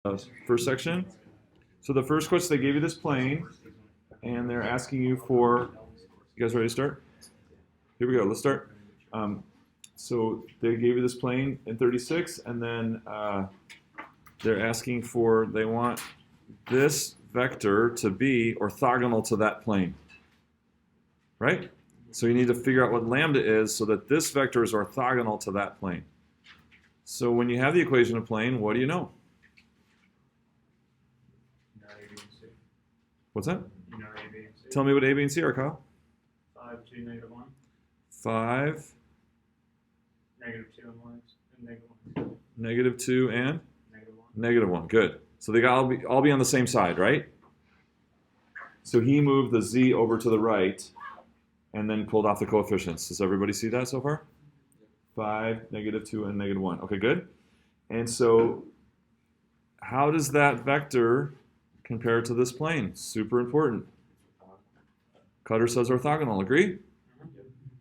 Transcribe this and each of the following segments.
First section. So the first question, they gave you this plane, and they're asking you for, you guys ready to start? Here we go, let's start. So they gave you this plane in 36, and then they're asking for, they want this vector to be orthogonal to that plane, right? So you need to figure out what lambda is so that this vector is orthogonal to that plane. So when you have the equation of plane, what do you know? What's that? You know A, B, and C. Tell me what A, B, and C are, Kyle. 5, 2, -1. 5, -2 and 1, and -1. -2, and -1. -1. Good. So they got all be on the same side, right? So he moved the z over to the right and then pulled off the coefficients. Does everybody see that so far? 5, -2, and -1. Okay, good. And so how does that vector compare to this plane? Super important. Cutter says orthogonal. Agree?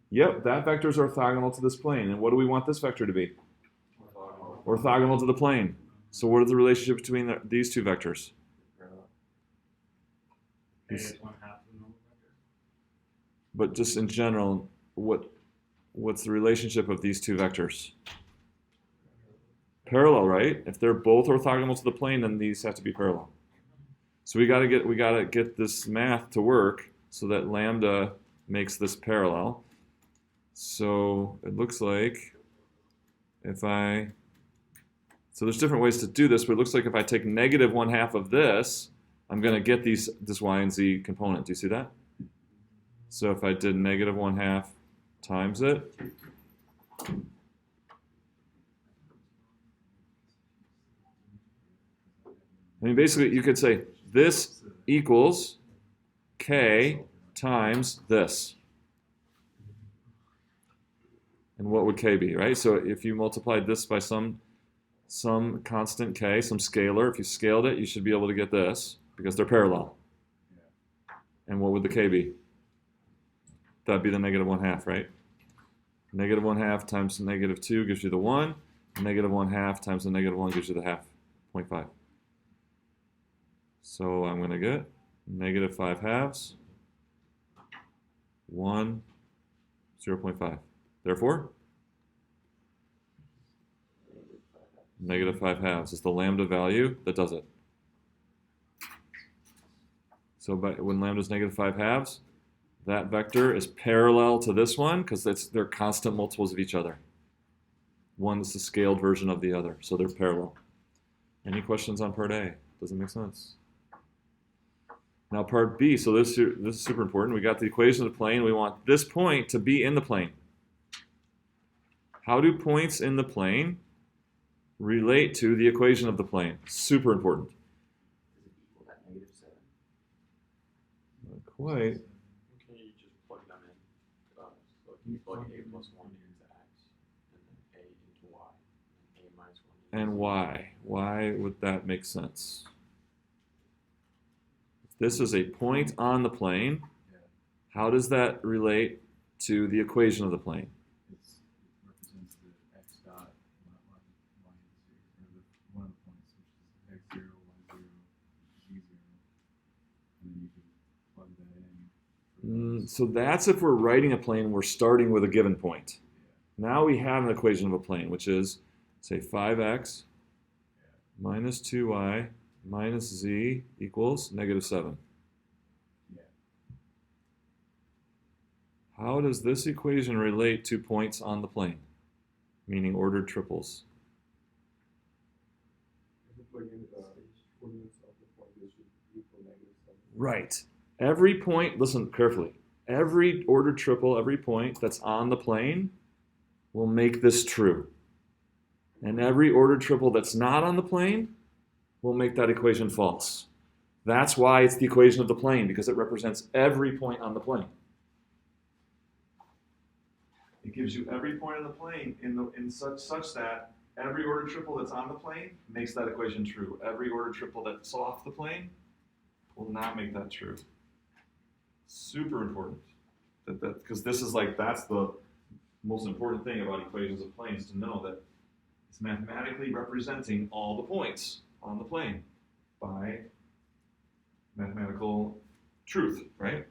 Yep, that vector is orthogonal to this plane. And what do we want this vector to be? Orthogonal to the plane. So what is the relationship between these two vectors? A is 1/2 the normal vector. But just in general, what's the relationship of these two vectors? Parallel, right? If they're both orthogonal to the plane, then these have to be parallel. So we gotta get this math to work so that lambda makes this parallel. So it looks like so there's different ways to do this, but it looks like if I take -1/2 of this, I'm going to get this y and z component. Do you see that? So if I did -1/2 times it, I mean, basically, you could say this equals k times this. And what would k be, right? So if you multiplied this by some constant k, some scalar, if you scaled it, you should be able to get this because they're parallel. And what would the k be? That'd be the -1/2, right? -1/2 times the -2 gives you the 1. -1/2 times the -1 gives you the half, 0.5. So I'm going to get -5/2, 1, 0.5. Therefore, -5/2 is the lambda value that does it. So when lambda is -5/2, that vector is parallel to this one because they're constant multiples of each other. One is the scaled version of the other, so they're parallel. Any questions on part A? Does it make sense? Now part B, so this is super important. We got the equation of the plane. We want this point to be in the plane. How do points in the plane relate to the equation of the plane? Super important. Does it equal that -7? Not quite. Can you just plug them in? So can you plug a plus 1 into x, and then a into y, and a minus 1 into And why? Why would that make sense? If this is a point on the plane, how does that relate to the equation of the plane? It represents the x dot, y and z, or one of the points, which is x0, y0, z0, and then you can plug that in. So that's if we're writing a plane, we're starting with a given point. Now we have an equation of a plane, which is, say, 5x minus 2y minus z equals -7. Yeah. How does this equation relate to points on the plane, meaning ordered triples? Right. Every point, listen carefully, every ordered triple, every point that's on the plane will make this true. And every ordered triple that's not on the plane will make that equation false. That's why it's the equation of the plane, because it represents every point on the plane. It gives you every point on the plane in such that every ordered triple that's on the plane makes that equation true. Every ordered triple that's off the plane will not make that true. Super important. Because this is that's the most important thing about equations of planes, to know that it's mathematically representing all the points. on the plane by mathematical truth, right?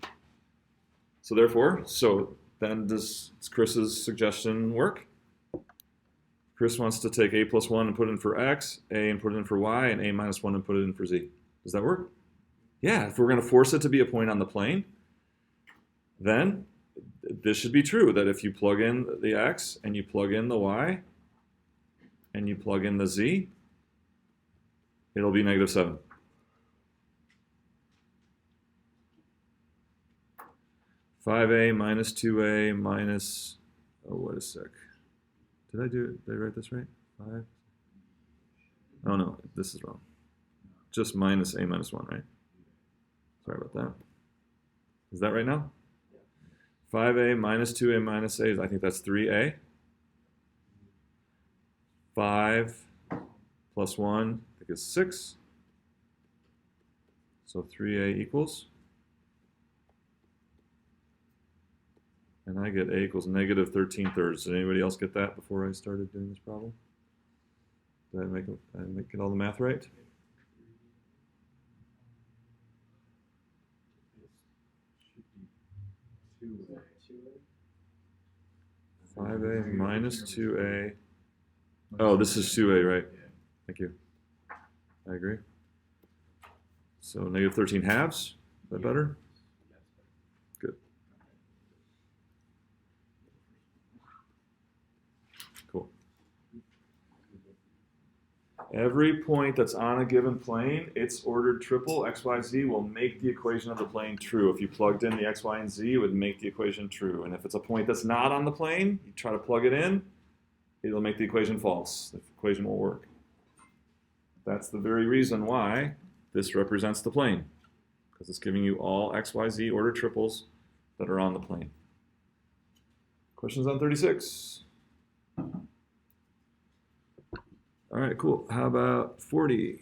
So therefore, then does Chris's suggestion work? Chris wants to take a plus 1 and put it in for x, a and put it in for y, and a minus 1 and put it in for z. Does that work? Yeah, if we're going to force it to be a point on the plane, then this should be true, that if you plug in the x and you plug in the y and you plug in the z, it'll be negative 7. (5a minus 2a minus, oh, wait a sec. Did I write this right? 5? Oh no, this is wrong. Just minus a minus 1, right? Sorry about that. Is that right now? 5a minus 2a minus a, I think that's 3a. 5 plus 1, I think is 6. So 3a equals. And I get a equals negative 13 thirds. Did anybody else get that before I started doing this problem? Did I get all the math right? Should be 5a minus 2a. Oh, this is 2a, right? Thank you. I agree. So negative 13 halves. Is that better? Good. Cool. Every point that's on a given plane, its ordered triple, x, y, z, will make the equation of the plane true. If you plugged in the x, y, and z, it would make the equation true. And if it's a point that's not on the plane, you try to plug it in, it'll make the equation false. The equation won't work. That's the very reason why this represents the plane, because it's giving you all x, y, z ordered triples that are on the plane. Questions on 36? All right, cool. How about 40?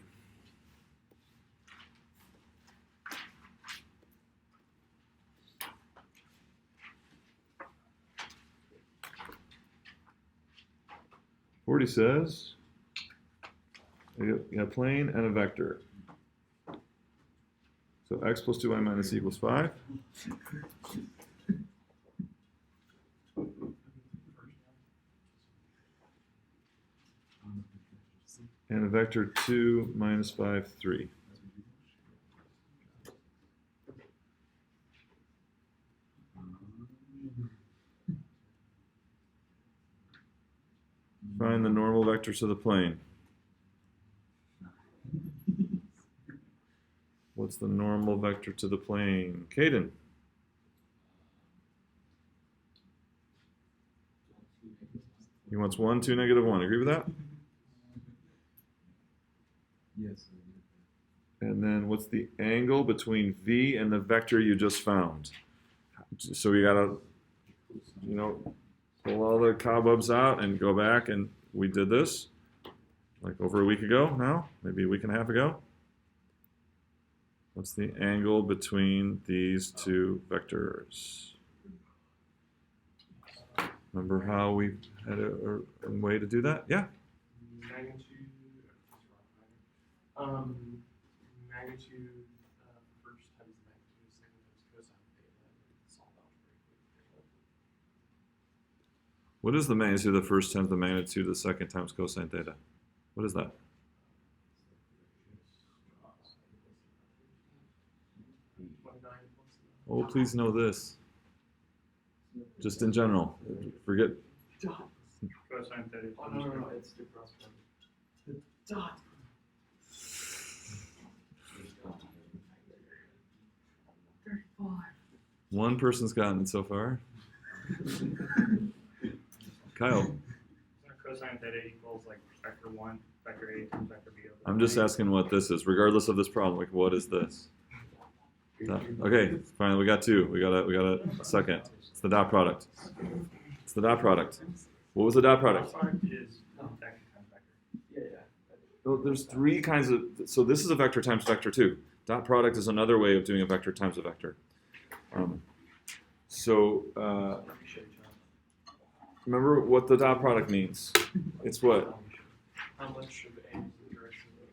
Forty says you got a plane and a vector. So x plus 2y minus e equals 5. And a vector 2 minus 5, 3. Find the normal vectors of the plane. What's the normal vector to the plane? Caden. He wants 1, 2, negative 1. Agree with that? Yes. And then what's the angle between v and the vector you just found? So we gotta, pull all the cobwebs out and go back, and we did this like over a week ago now, maybe a week and a half ago. What's the angle between these two vectors? Remember how we had a way to do that? Yeah? Magnitude first times the magnitude, second times cosine theta, and solve algebraically. What is the magnitude of the first times the magnitude of the second times cosine theta? What is that? Oh, please know this. Just in general. Forget. Cosine theta. Oh, no, it's the cross one. The dot. One person's gotten it so far. Kyle. Cosine theta equals like vector 1, vector A times vector B. I'm just asking what this is, regardless of this problem. Like, what is this? Okay, fine. We got 2. We got a second. It's the dot product. It's the dot product. What was the dot product? Dot product is vector times vector. Yeah. Well, there's 3 kinds of. So this is a vector times vector too. Dot product is another way of doing a vector times a vector. Remember what the dot product means. It's what? How much of A is the direction of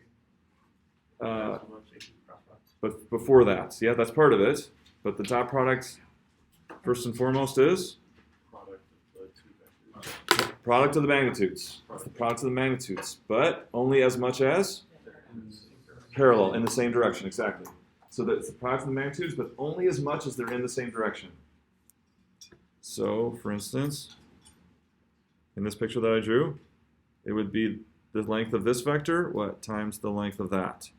But before that, yeah, that's part of it. But the dot product, first and foremost, is Product of the two vectors. product of the magnitudes. It's the product of the magnitudes, but only as much as parallel in the same direction, exactly. So that's the product of the magnitudes, but only as much as they're in the same direction. So, for instance, in this picture that I drew, it would be the length of this vector, what, times the length of that.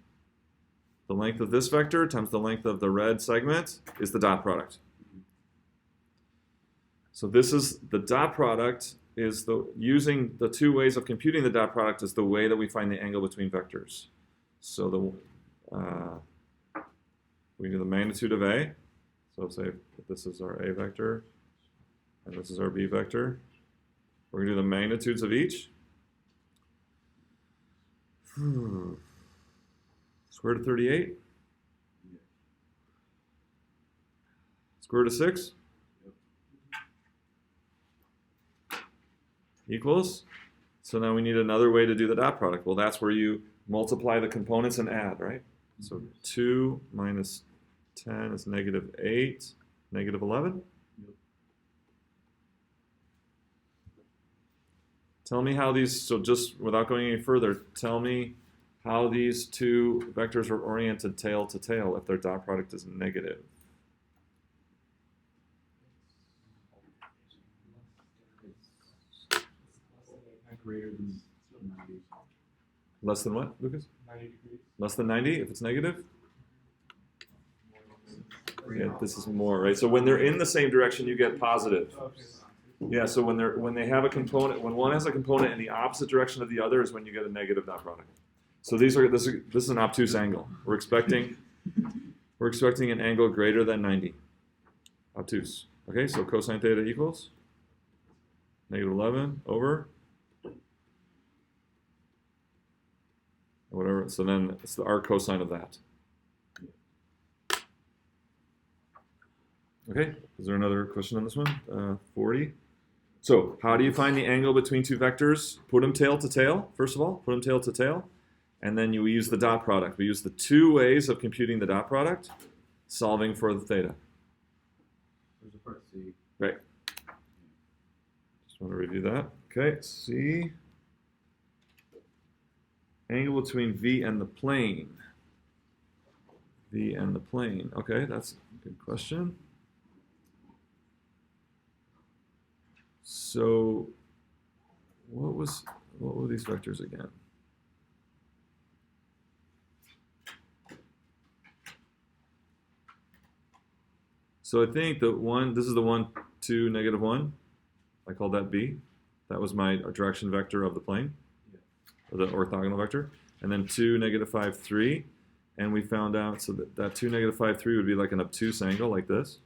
The length of this vector times the length of the red segment is the dot product. So this is the dot product is using the two ways of computing the dot product is the way that we find the angle between vectors. So we do the magnitude of A. So say this is our A vector and this is our B vector. We're going to do the magnitudes of each. Square root of 38? Square root of 6? Equals? So now we need another way to do the dot product. Well, that's where you multiply the components and add, right? So 2 minus 10 is negative 8, negative 11? Tell me how these, so just without going any further, tell me how these two vectors are oriented tail to tail if their dot product is negative. Greater than 90. Less than what, Lucas? 90 degrees. Less than 90 if it's negative? Yeah, this is more, right? So when they're in the same direction, you get positive. Yeah, so when they have a component, when one has a component in the opposite direction of the other is when you get a negative dot product. So this is an obtuse angle. We're expecting an angle greater than 90. Obtuse. Okay, so cosine theta equals negative 11 over whatever. So then it's the arc cosine of that. Okay, is there another question on this one? 40. So how do you find the angle between two vectors? Put them tail to tail, first of all. Put them tail to tail. And then you use the dot product. We use the two ways of computing the dot product, solving for the theta. There's a part C. Right. Just want to review that. Okay, C. Angle between V and the plane. V and the plane. Okay, that's a good question. So, what were these vectors again? So I think this is the 1, 2, negative 1. I called that B. That was my direction vector of the plane, or the orthogonal vector. And then 2, negative 5, 3. And we found out so that 2, negative 5, 3 would be like an obtuse angle like this.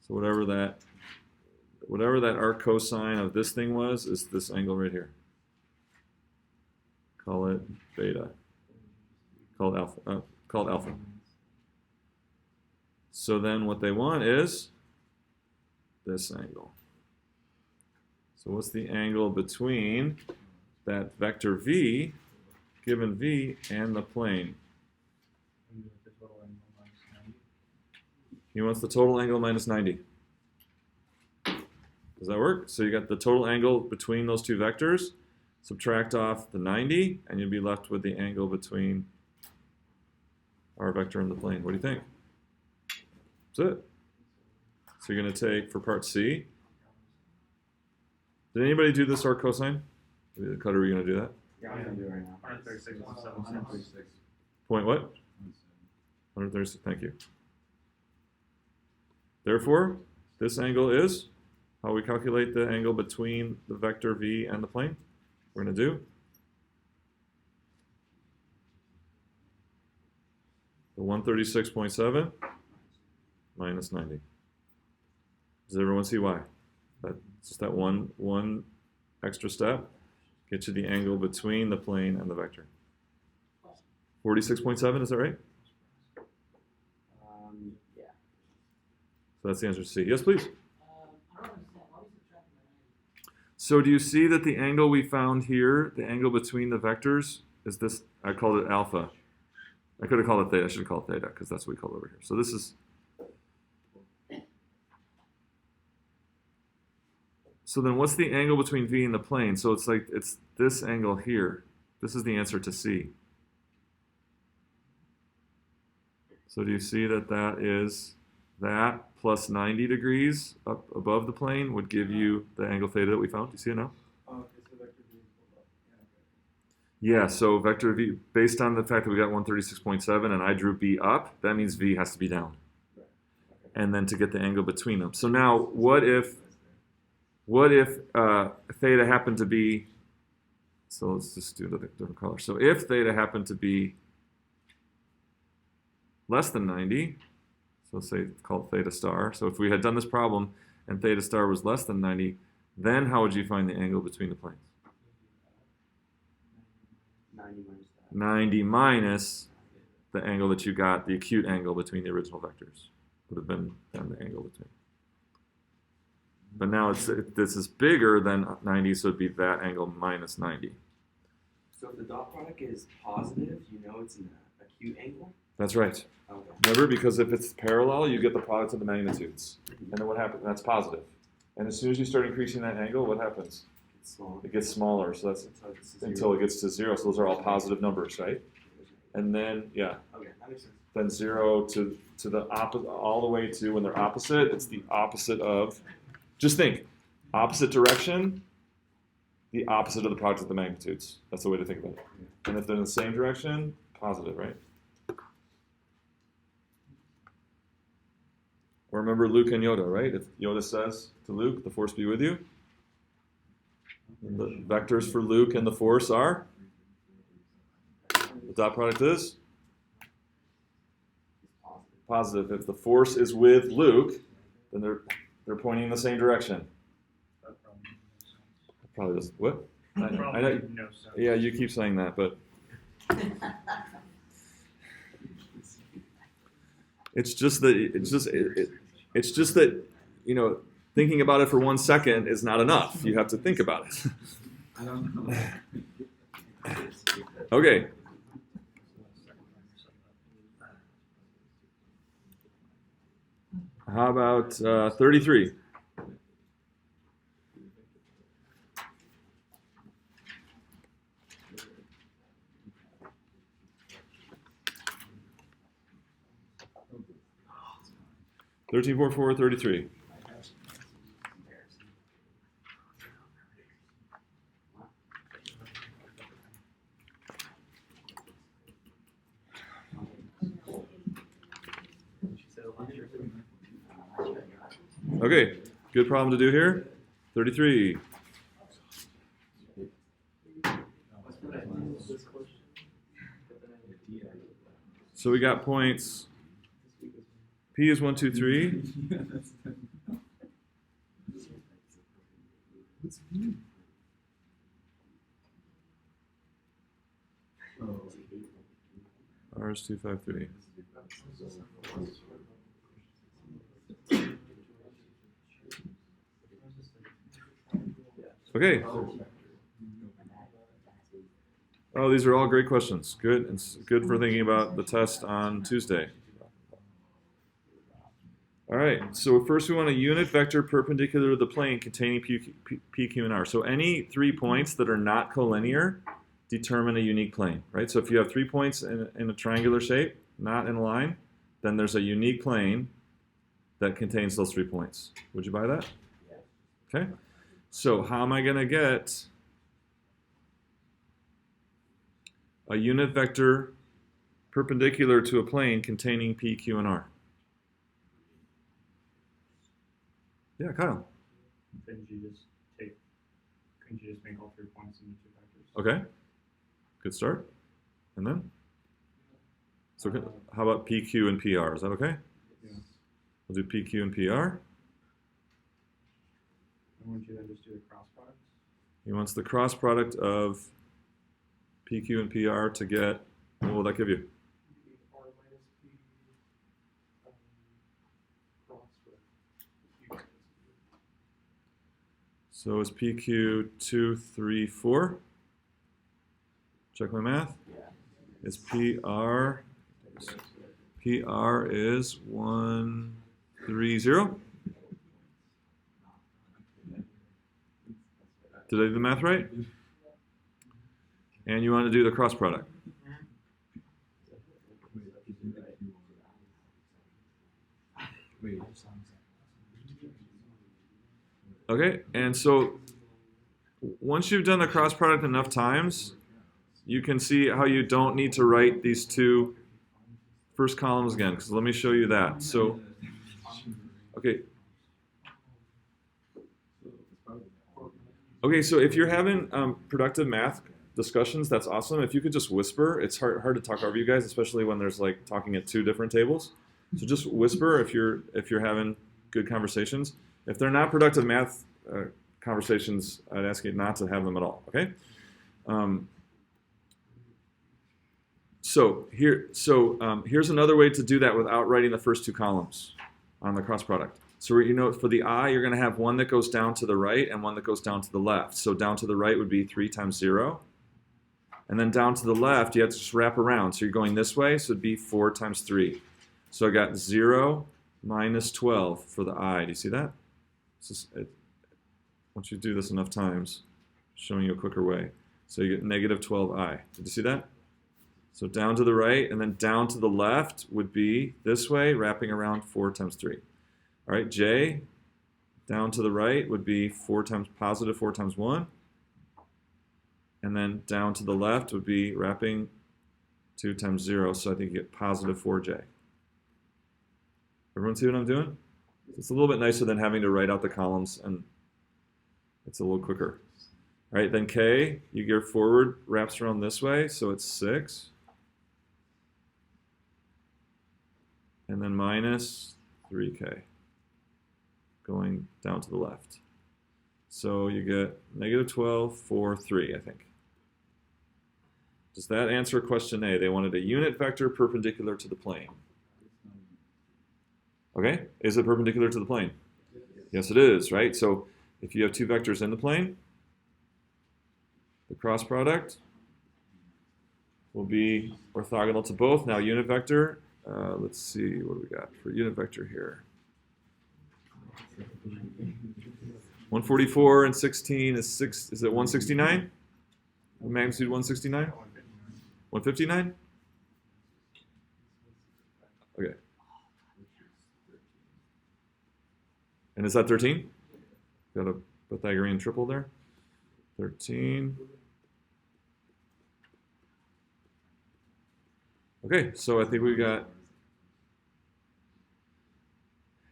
So whatever that arc cosine of this thing was, is this angle right here. Call it beta. Called alpha. So then what they want is this angle. So what's the angle between that vector V, given V, and the plane? He wants the total angle minus 90. Does that work? So you got the total angle between those two vectors, subtract off the 90, and you'll be left with the angle between our vector and the plane. What do you think? That's it. So you're going to take, for part C, did anybody do this arc cosine? Cutter, are you going to do that? Yeah, I'm going to do it right now. 136.7. Point what? 136, thank you. Therefore, this angle is how we calculate the angle between the vector V and the plane. We're going to do the 136.7 minus 90. Does everyone see why? That's just that one extra step gets you the angle between the plane and the vector. 46.7, is that right? Yeah. So that's the answer to C. Yes, please. I don't understand. Why are we subtracting the 90? So do you see that the angle we found here, the angle between the vectors, is this? I called it alpha. I could have called it theta. I should have called it theta because that's what we call it over here. So this is. So then what's the angle between V and the plane? So it's like, it's this angle here. This is the answer to C. So do you see that that is that plus 90 degrees up above the plane would give you the angle theta that we found? Do you see it now? Oh, okay, so vector V is below. Yeah, so vector V, based on the fact that we got 136.7 and I drew B up, that means V has to be down. Okay. And then to get the angle between them. So now what if theta happened to be, so let's just do the different color. So if theta happened to be less than 90, so let's say call it theta star. So if we had done this problem and theta star was less than 90, then how would you find the angle between the planes? 90 minus that. 90 minus the angle that you got, the acute angle between the original vectors would have been then the angle between. But now this is bigger than 90, so it'd be that angle minus 90. So if the dot product is positive, you know it's an acute angle? That's right. Okay. Remember, because if it's parallel, you get the product of the magnitudes. And then what happens? That's positive. And as soon as you start increasing that angle, what happens? It's small. It gets smaller. So that's So this is until it gets to 0. So those are all positive numbers, right? And then, yeah, Okay, that makes sense. then 0 to the opposite, all the way to when they're opposite, it's the opposite of, just think, opposite direction, the opposite of the product of the magnitudes. That's the way to think about it. And if they're in the same direction, positive, right? Or remember Luke and Yoda, right? If Yoda says to Luke, the force be with you. And the vectors for Luke and the force are? The dot product is? Positive. If the force is with Luke, then they're pointing in the same direction. That probably Probably doesn't. What? I probably know. made no sense. Yeah, you keep saying that, but it's just that it's just that, you know, thinking about it for 1 second is not enough. You have to think about it. I don't know. Okay. How about 33? Thirteen, 4, 4, 33. Okay, good problem to do here. 33. So we got points. P is 1, 2, 3. R is 2, 5, 3. Okay. Oh, these are all great questions. Good. It's good for thinking about the test on Tuesday. All right. So first we want a unit vector perpendicular to the plane containing P, Q, and R. So any 3 points that are not collinear determine a unique plane, right? So if you have 3 points in a triangular shape, not in a line, then there's a unique plane that contains those 3 points. Would you buy that? Okay. So how am I going to get a unit vector perpendicular to a plane containing P, Q, and R? Yeah, Kyle. Couldn't you just make all 3 points into 2 vectors? Okay. Good start. And then? So how about PQ and PR? Is that okay? Yeah. We'll do PQ and PR. And wouldn't you then just do the cross product? He wants the cross product of PQ and PR to get, what will that give you? R minus P cross with Q. So is PQ 2, 3, 4? Check my math. Is PR is 1, 3, 0? Did I do the math right? And you want to do the cross product. Okay, and so once you've done the cross product enough times, you can see how you don't need to write these two first columns again, because let me show you that. So, okay. Okay, so if you're having productive math discussions, that's awesome. If you could just whisper, it's hard to talk over you guys, especially when there's like talking at two different tables. So just whisper if you're having good conversations. If they're not productive math conversations, I'd ask you not to have them at all. Okay. Here's another way to do that without writing the first two columns on the cross product. So for the I, you're going to have one that goes down to the right and one that goes down to the left. So down to the right would be 3 times 0. And then down to the left, you have to just wrap around. So you're going this way, so it'd be 4 times 3. So I got 0 minus 12 for the I. Do you see that? Once you do this enough times, showing you a quicker way. So you get negative 12I. Did you see that? So down to the right, and then down to the left would be this way, wrapping around 4 times 3. All right, J, down to the right would be positive 4 times 1. And then down to the left would be wrapping 2 times 0, so I think you get positive 4J. Everyone see what I'm doing? It's a little bit nicer than having to write out the columns, and it's a little quicker. All right, then K, you go forward, wraps around this way, so it's 6. And then minus 3K, going down to the left. So you get negative 12, 4, 3, I think. Does that answer question A? They wanted a unit vector perpendicular to the plane. Okay, is it perpendicular to the plane? Yes, it is, right? So if you have two vectors in the plane, the cross product will be orthogonal to both. Now unit vector, let's see, what do we got for unit vector here? 144 and 16 is 6. Is it 169? Magnitude 169? 159? Okay. And is that 13? Got a Pythagorean triple there. 13. Okay, so I think we got.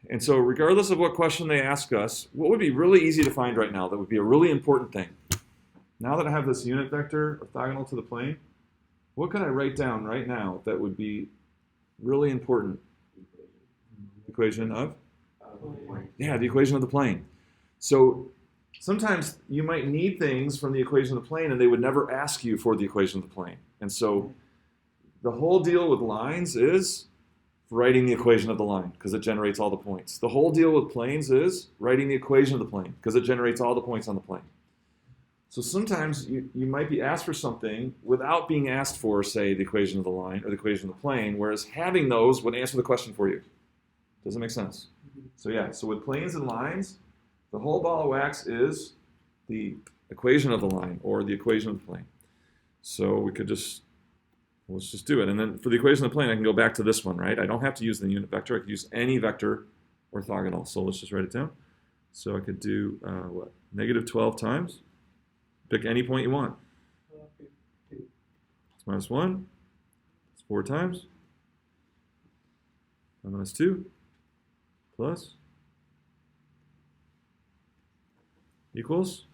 And so regardless of what question they ask us, what would be really easy to find right now that would be a really important thing? Now that I have this unit vector orthogonal to the plane, what can I write down right now that would be really important? Equation of? Yeah, the equation of the plane. So sometimes you might need things from the equation of the plane and they would never ask you for the equation of the plane. And so the whole deal with lines is writing the equation of the line because it generates all the points. The whole deal with planes is writing the equation of the plane because it generates all the points on the plane. So sometimes you might be asked for something without being asked for, say, the equation of the line or the equation of the plane, whereas having those would answer the question for you. Does that make sense? So yeah, so with planes and lines, the whole ball of wax is the equation of the line or the equation of the plane. So we could just, let's just do it. And then for the equation of the plane, I can go back to this one, right? I don't have to use the unit vector. I could use any vector orthogonal. So let's just write it down. So I could do, what? Negative 12 times. Pick any point you want. It's minus 1. It's 4 times. Minus 2. Plus. Equals.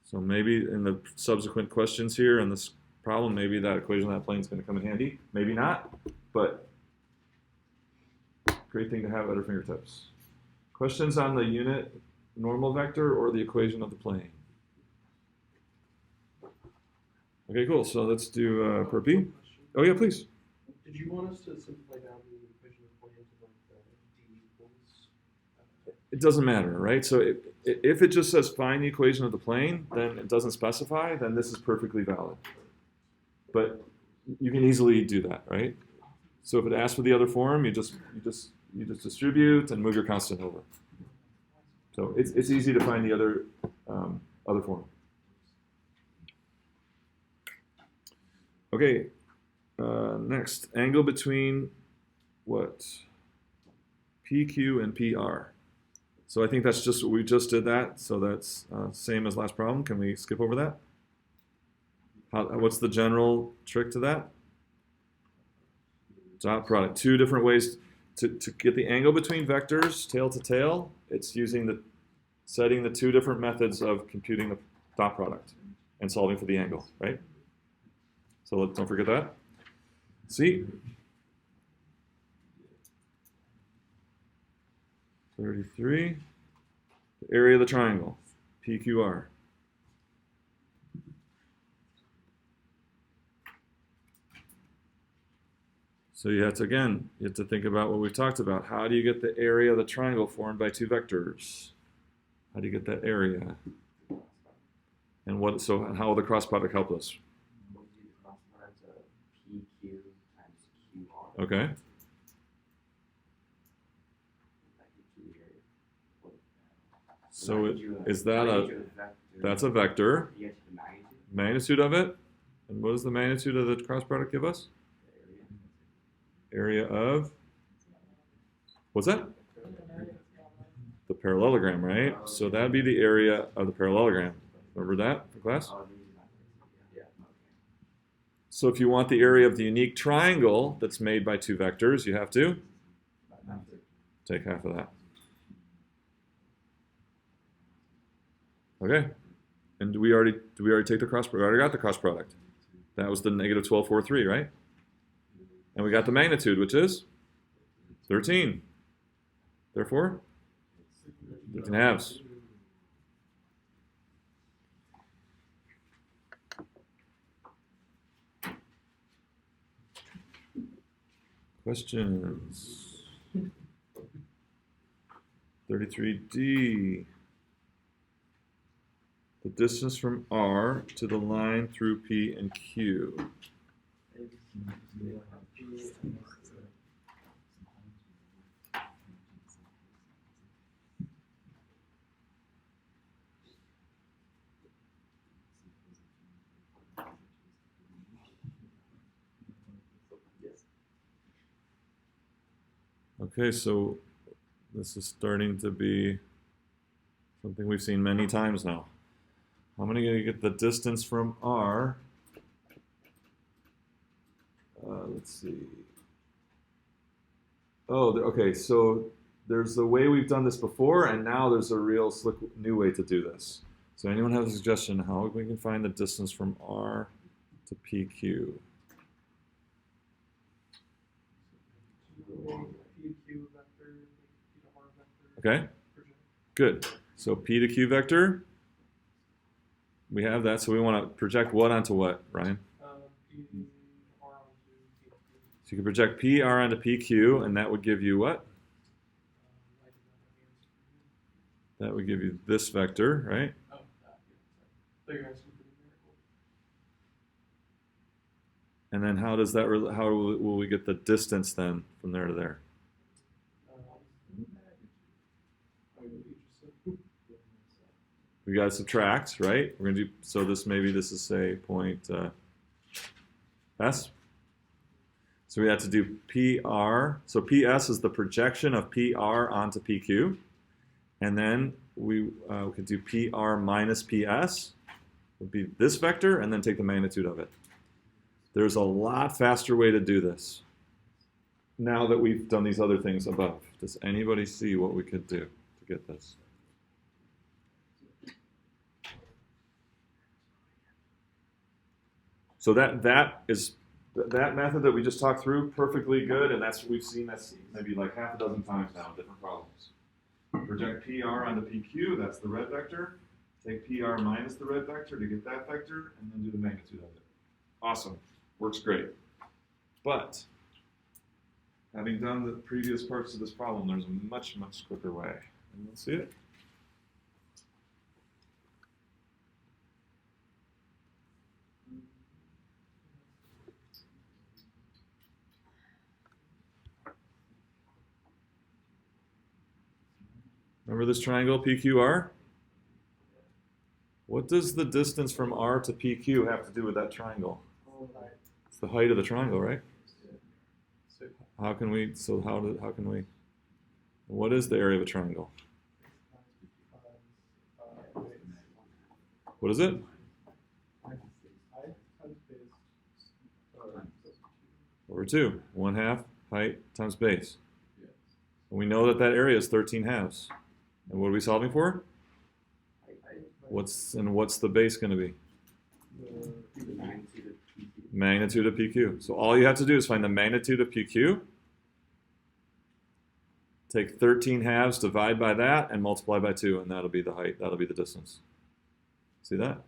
So maybe in the subsequent questions here in this problem, maybe that equation of that plane is going to come in handy. Maybe not, but great thing to have at our fingertips. Questions on the unit normal vector or the equation of the plane? Okay, cool. So let's do per P. Oh yeah, please. Did you want us to simplify down the equation of the plane to like the d equals doesn't matter, right? So if it just says find the equation of the plane, then it doesn't specify, then this is perfectly valid. But you can easily do that, right? So if it asks for the other form, you just distribute and move your constant over. So it's easy to find the other form. Okay, next, angle between what? PQ and PR. So I think that's just what we just did that. So that's same as last problem. Can we skip over that? What's the general trick to that? Dot product. Two different ways to get the angle between vectors, tail to tail. It's using setting the two different methods of computing the dot product and solving for the angle, right? So don't forget that. See? 33. The area of the triangle, PQR. So you have to think about what we've talked about. How do you get the area of the triangle formed by two vectors? How do you get that area? And how will the cross product help us? We'll do the cross product of PQ times QR. Okay. That gives you the area. So is that vector. that's a vector. You get to the magnitude. Magnitude of it. And what does the magnitude of the cross product give us? The area. Area of, what's that? The parallelogram, right? So that'd be the area of the parallelogram. Remember that for class? Oh, these are not- yeah. Okay. So if you want the area of the unique triangle that's made by two vectors, you have to take half of that. Okay. And do we already take the cross product? We already got the cross product. That was the negative 1243, right? And we got the magnitude, which is 13. Therefore, 13 halves. Questions? 33D. The distance from R to the line through P and Q. Okay, so this is starting to be something we've seen many times now. I'm going to get the distance from R. Let's see. Oh, okay, so there's the way we've done this before, and now there's a real slick new way to do this. So anyone have a suggestion how we can find the distance from R to PQ? PQ vector, P to R vector. Okay, good. So P to Q vector, we have that. So we want to project what onto what, Ryan? P to R onto PQ. So you can project PR onto PQ, and that would give you what? That would give you this vector, right? Oh, that, yeah, sorry. So you're asking for the numerical. And then how does that? How will we get the distance then from there to there? We got to subtract, right? We're gonna do so. Maybe this is say point S. So we have to do PR. So PS is the projection of PR onto PQ, and then we could do PR minus PS would be this vector, and then take the magnitude of it. There's a lot faster way to do this. Now that we've done these other things above, does anybody see what we could do to get this? So that method that we just talked through, perfectly good, and we've seen this maybe like half a dozen times now in different problems. Project PR onto PQ, that's the red vector. Take PR minus the red vector to get that vector, and then do the magnitude of it. Awesome, works great. But having done the previous parts of this problem, there's a much, much quicker way. Anyone see it? Remember this triangle PQR? What does the distance from R to PQ have to do with that triangle? It's the height of the triangle, right? How can we, what is the area of a triangle? What is it? Over 2. 1/2 height times base. And we know that that area is 13 halves. And what are we solving for? What's the base going to be? The magnitude of PQ. Magnitude of PQ. So all you have to do is find the magnitude of PQ, take 13 halves, divide by that, and multiply by 2, and that'll be the height. That'll be the distance. See that?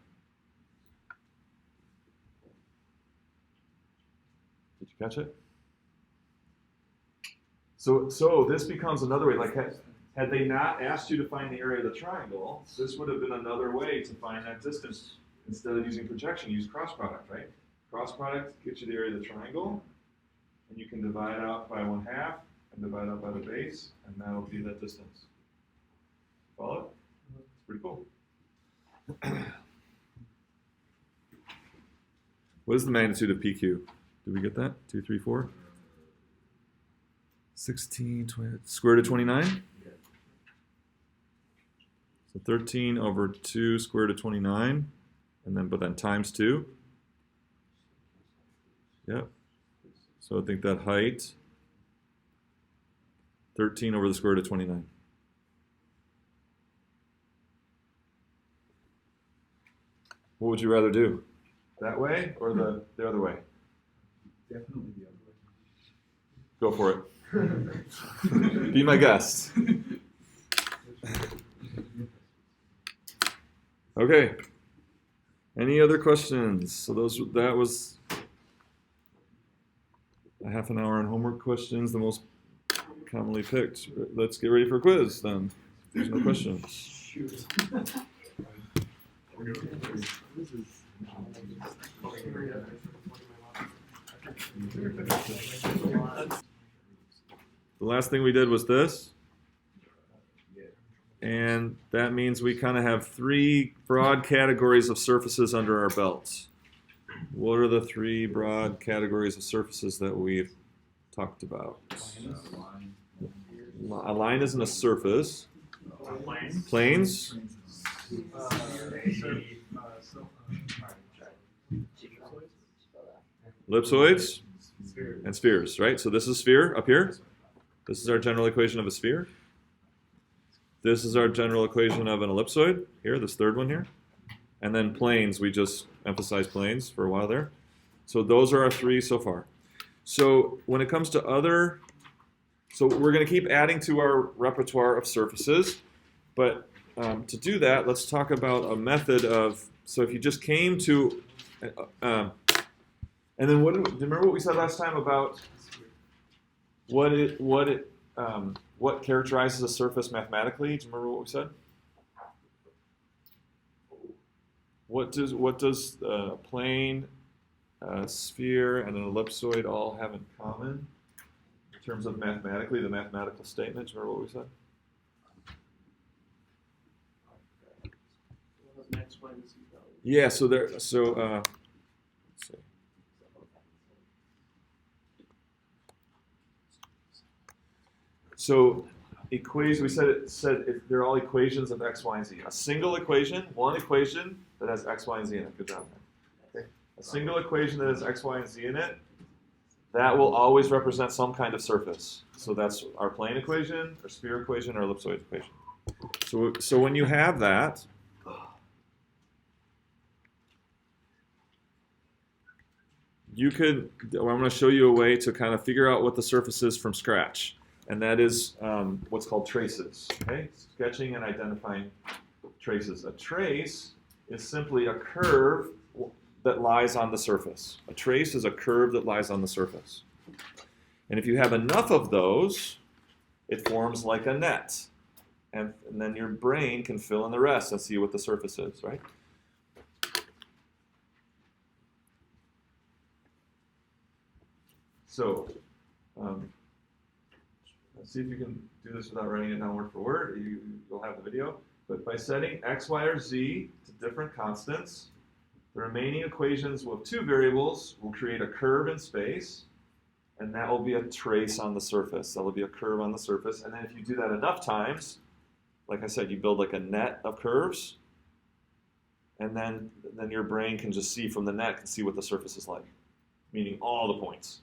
Did you catch it? So this becomes another way. Like had they not asked you to find the area of the triangle, this would have been another way to find that distance. Instead of using projection, use cross product, right? Cross product gets you the area of the triangle, and you can divide out by 1/2 and divide out by the base, and that'll be that distance. Follow? It's pretty cool. What is the magnitude of PQ? Did we get that? 2, 3, 4? 16, 20, square root of 29? So 13 over 2 square root of 29, but then times 2. Yep. So I think that height, 13 over the square root of 29. What would you rather do? That way or the other way? Definitely the other way. Go for it. Be my guest. Okay. Any other questions? So that was a half an hour on homework questions, the most commonly picked. Let's get ready for a quiz then. There's no questions. Shoot. The last thing we did was this. And that means we kind of have 3 broad categories of surfaces under our belts. What are the 3 broad categories of surfaces that we've talked about? A line isn't a surface. Planes. Ellipsoids. And spheres, right? So this is a sphere up here. This is our general equation of a sphere. This is our general equation of an ellipsoid, here, this third one here. And then planes, we just emphasized planes for a while there. So those are our 3 so far. So when it comes to other, so we're going to keep adding to our repertoire of surfaces. But to do that, let's talk about a method of, so if you just came to, and then do you remember what we said last time about what characterizes a surface mathematically? Do you remember what we said? What does a plane, a sphere, and an ellipsoid all have in common in terms of mathematically, the mathematical statement? Do you remember what we said? Yeah, so let's see. So equations, we said they're all equations of x, y, and z. A single equation, one equation that has x, y, and z in it. Good job. Okay. A single equation that has x, y, and z in it, that will always represent some kind of surface. So that's our plane equation, our sphere equation, our ellipsoid equation. So when you have that, I'm going to show you a way to kind of figure out what the surface is from scratch. And that is what's called traces, okay? Sketching and identifying traces. A trace is simply a curve that lies on the surface. A trace is a curve that lies on the surface. And if you have enough of those, it forms like a net. and then your brain can fill in the rest and see what the surface is, right? So, let's see if you can do this without writing it down word for word. You'll have the video. But by setting x, y, or z to different constants, the remaining equations with two variables will create a curve in space, and that will be a trace on the surface. That will be a curve on the surface. And then if you do that enough times, like I said, you build like a net of curves, and then your brain can just see from the net and see what the surface is like, meaning all the points.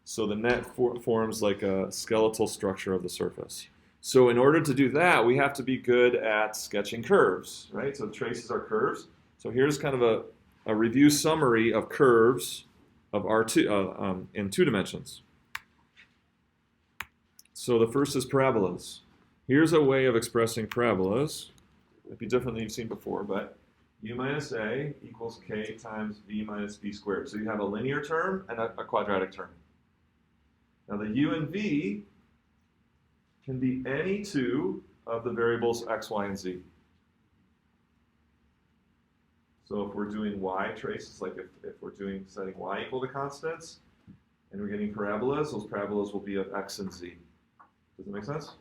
So the net forms like a skeletal structure of the surface. So in order to do that, we have to be good at sketching curves, right? So traces are curves. So here's kind of a review summary of curves of R2 in 2 dimensions. So the first is parabolas. Here's a way of expressing parabolas. It'd be different than you've seen before, but u minus a equals k times v minus b squared. So you have a linear term and a quadratic term. Now the u and v can be any two of the variables x, y, and z. So if we're doing y traces, like if we're setting y equal to constants, and we're getting parabolas, those parabolas will be of x and z. Does that make sense?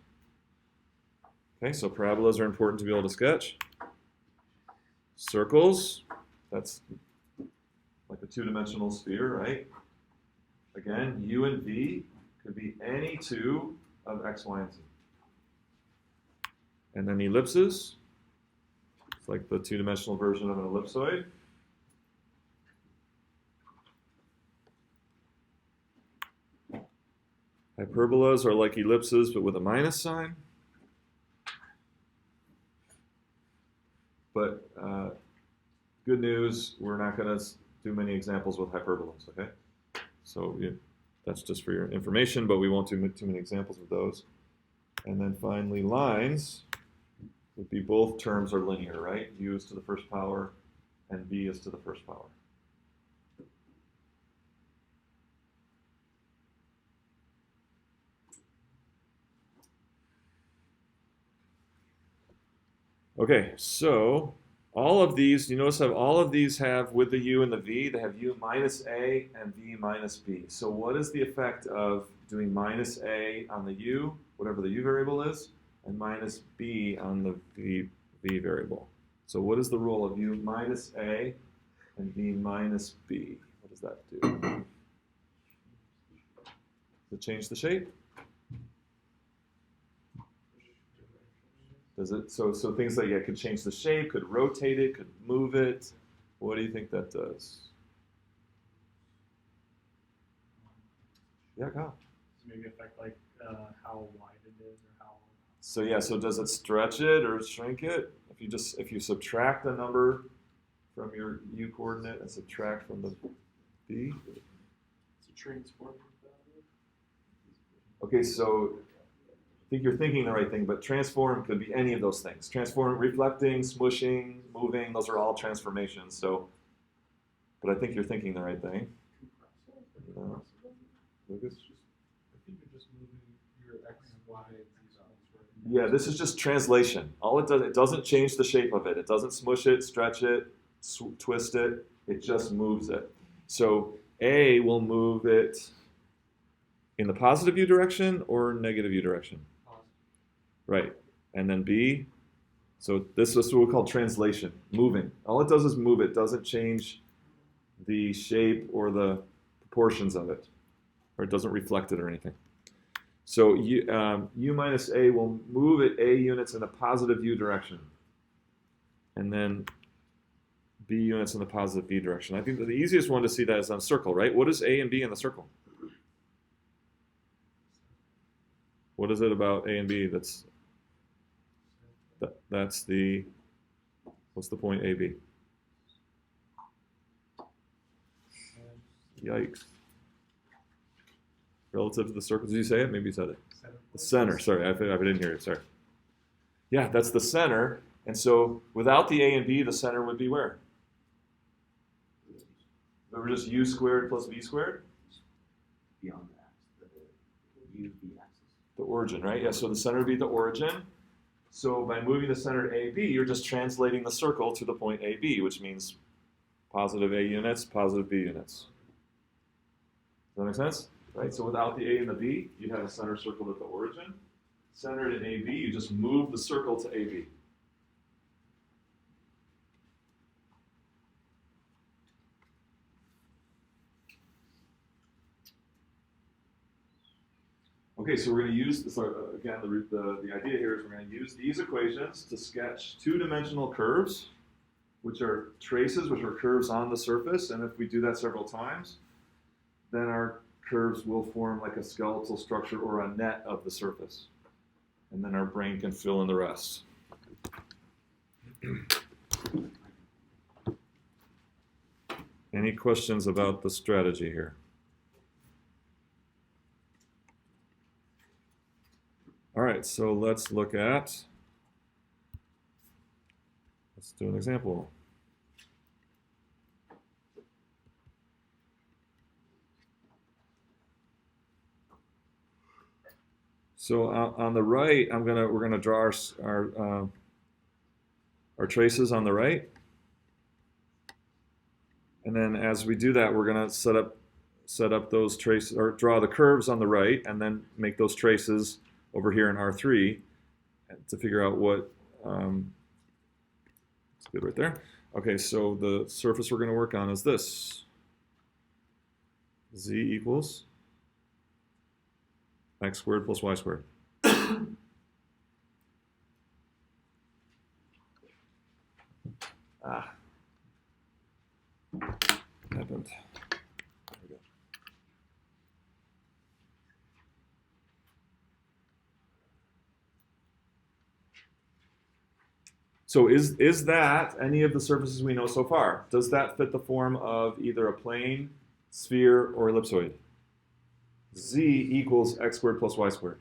Okay, so parabolas are important to be able to sketch. Circles, that's like a 2-dimensional sphere, right? Again, u and v could be any two of x, y, and z. And then ellipses, it's like the 2-dimensional version of an ellipsoid. Hyperbolas are like ellipses, but with a minus sign. But good news, we're not going to do many examples with hyperbolas, okay? So that's just for your information, but we won't do too many examples of those. And then finally, lines would be both terms are linear, right? U is to the first power, and v is to the first power. Okay, so all of these, you notice how all of these have, with the u and the v, they have u minus a and v minus b. So what is the effect of doing minus a on the u, whatever the u variable is, and minus b on the v variable? So what is the role of u minus a and v minus b? What does that do? Does it change the shape? Does it? So things like could change the shape, could rotate it, could move it. What do you think that does? Yeah, Kyle. Does it maybe affect like how wide it is or how? So yeah, so does it stretch it or shrink it? If you subtract the number from your u coordinate and subtract from the b. It's a transform. Okay, so I think you're thinking the right thing, but transform could be any of those things. Transform, reflecting, smushing, moving, those are all transformations. So, but I think you're thinking the right thing. Lucas? I think you're just moving your x, y, and z values, right? Yeah, this is just translation. All it does, it doesn't change the shape of it. It doesn't smush it, stretch it, twist it. It just moves it. So A will move it in the positive u direction or negative u direction? Right. And then B, so this is what we call translation, moving. All it does is move it. Doesn't change the shape or the proportions of it, or it doesn't reflect it or anything. So u minus a will move it a units in the positive u direction, and then b units in the positive v direction. I think that the easiest one to see that is on a circle, right? What is a and b in the circle? What is it about a and b that's the, what's the point AB? Yikes. Relative to the circle, did you say it? Maybe you said it. The center, sorry, I didn't hear it, sorry. Yeah, that's the center, and so without the A and B, the center would be where? It were just u squared plus v squared? Beyond the axis, the u v axis. The origin, right? Yeah, so the center would be the origin. So by moving the center to AB, you're just translating the circle to the point AB, which means positive A units, positive B units. Does that make sense? Right? So without the A and the B, you'd have a center circle at the origin. Centered in AB, you just move the circle to AB. Okay, so we're going to use, so again, the idea here is we're going to use these equations to sketch two-dimensional curves, which are traces, which are curves on the surface, and if we do that several times, then our curves will form like a skeletal structure or a net of the surface. And then our brain can fill in the rest. Any questions about the strategy here? All right, so let's do an example. So on the right, we're gonna draw our traces on the right, and then as we do that, we're gonna set up those traces, or draw the curves on the right, and then make those traces over here in R3 to figure out what. It's good right there. Okay, so the surface we're going to work on is this. Z equals x squared plus y squared. Happened. There we go. So is that any of the surfaces we know so far? Does that fit the form of either a plane, sphere, or ellipsoid? Z equals x squared plus y squared.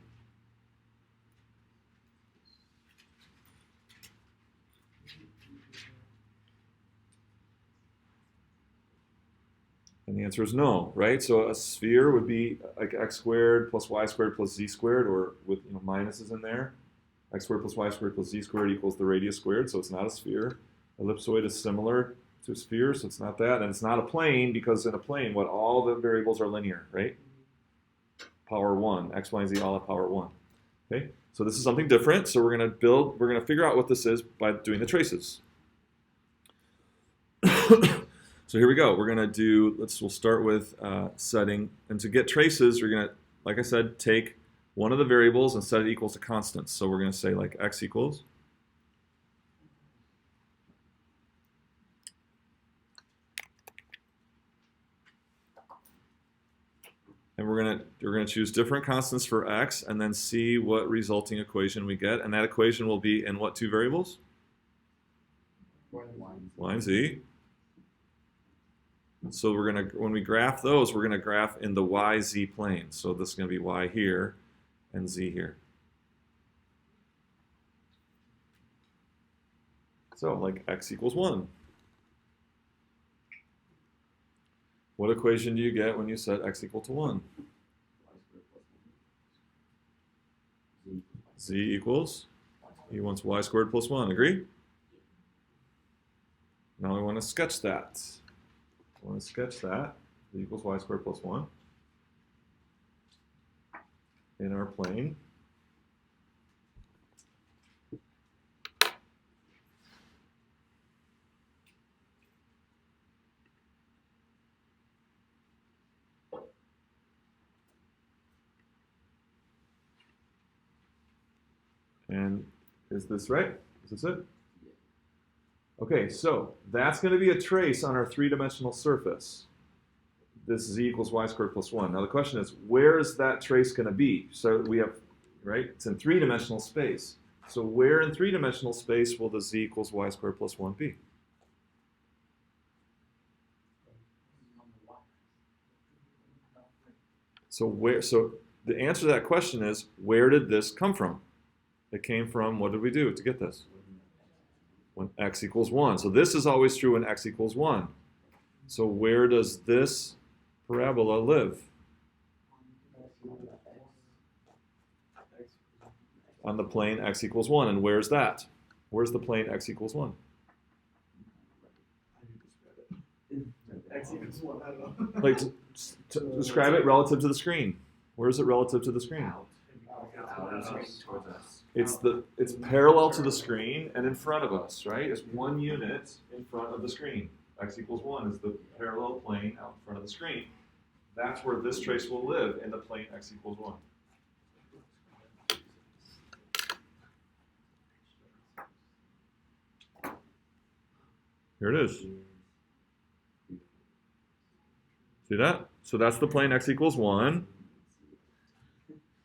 And the answer is no, right? So a sphere would be like x squared plus y squared plus z squared, or with minuses in there. X squared plus y squared plus z squared equals the radius squared, so it's not a sphere. Ellipsoid is similar to a sphere, so it's not that. And it's not a plane, because in a plane, all the variables are linear, right? Power 1, x, y, and z all at power 1. Okay, so this is something different. So we're going to figure out what this is by doing the traces. So here we go. We're going to do, we'll start with setting, and to get traces, we're going to, like I said, take one of the variables and set it equals to constants. So we're going to say like x equals. And we're going to choose different constants for x and then see what resulting equation we get. And that equation will be in what two variables? Y and z. So we're going to, when we graph those, we're going to graph in the y-z plane. So this is going to be y here and z here. So like x equals 1. What equation do you get when you set x equal to 1? Z equals, he wants y squared plus 1, agree? Now we want to sketch that. I want to sketch that. Z equals y squared plus 1 in our plane. And is this right? Is this it? Okay, so that's going to be a trace on our three-dimensional surface. This z equals y squared plus 1. Now the question is, where is that trace going to be? So we have, right, it's in three-dimensional space. So where in three-dimensional space will the z equals y squared plus 1 be? So the answer to that question is, where did this come from? It came from, what did we do to get this? When x equals 1. So this is always true when x equals 1. So where does this parabola live? on the plane x equals 1. And where's that? Where's the plane x equals 1? X equals 1, I don't know. Like, to describe it relative to the screen. Where is it relative to the screen? Out of the screen towards us. It's parallel to the screen and in front of us, right? It's 1 unit in front of the screen. X equals 1 is the parallel plane out in front of the screen. That's where this trace will live, in the plane x equals 1. Here it is. See that? So that's the plane x equals 1.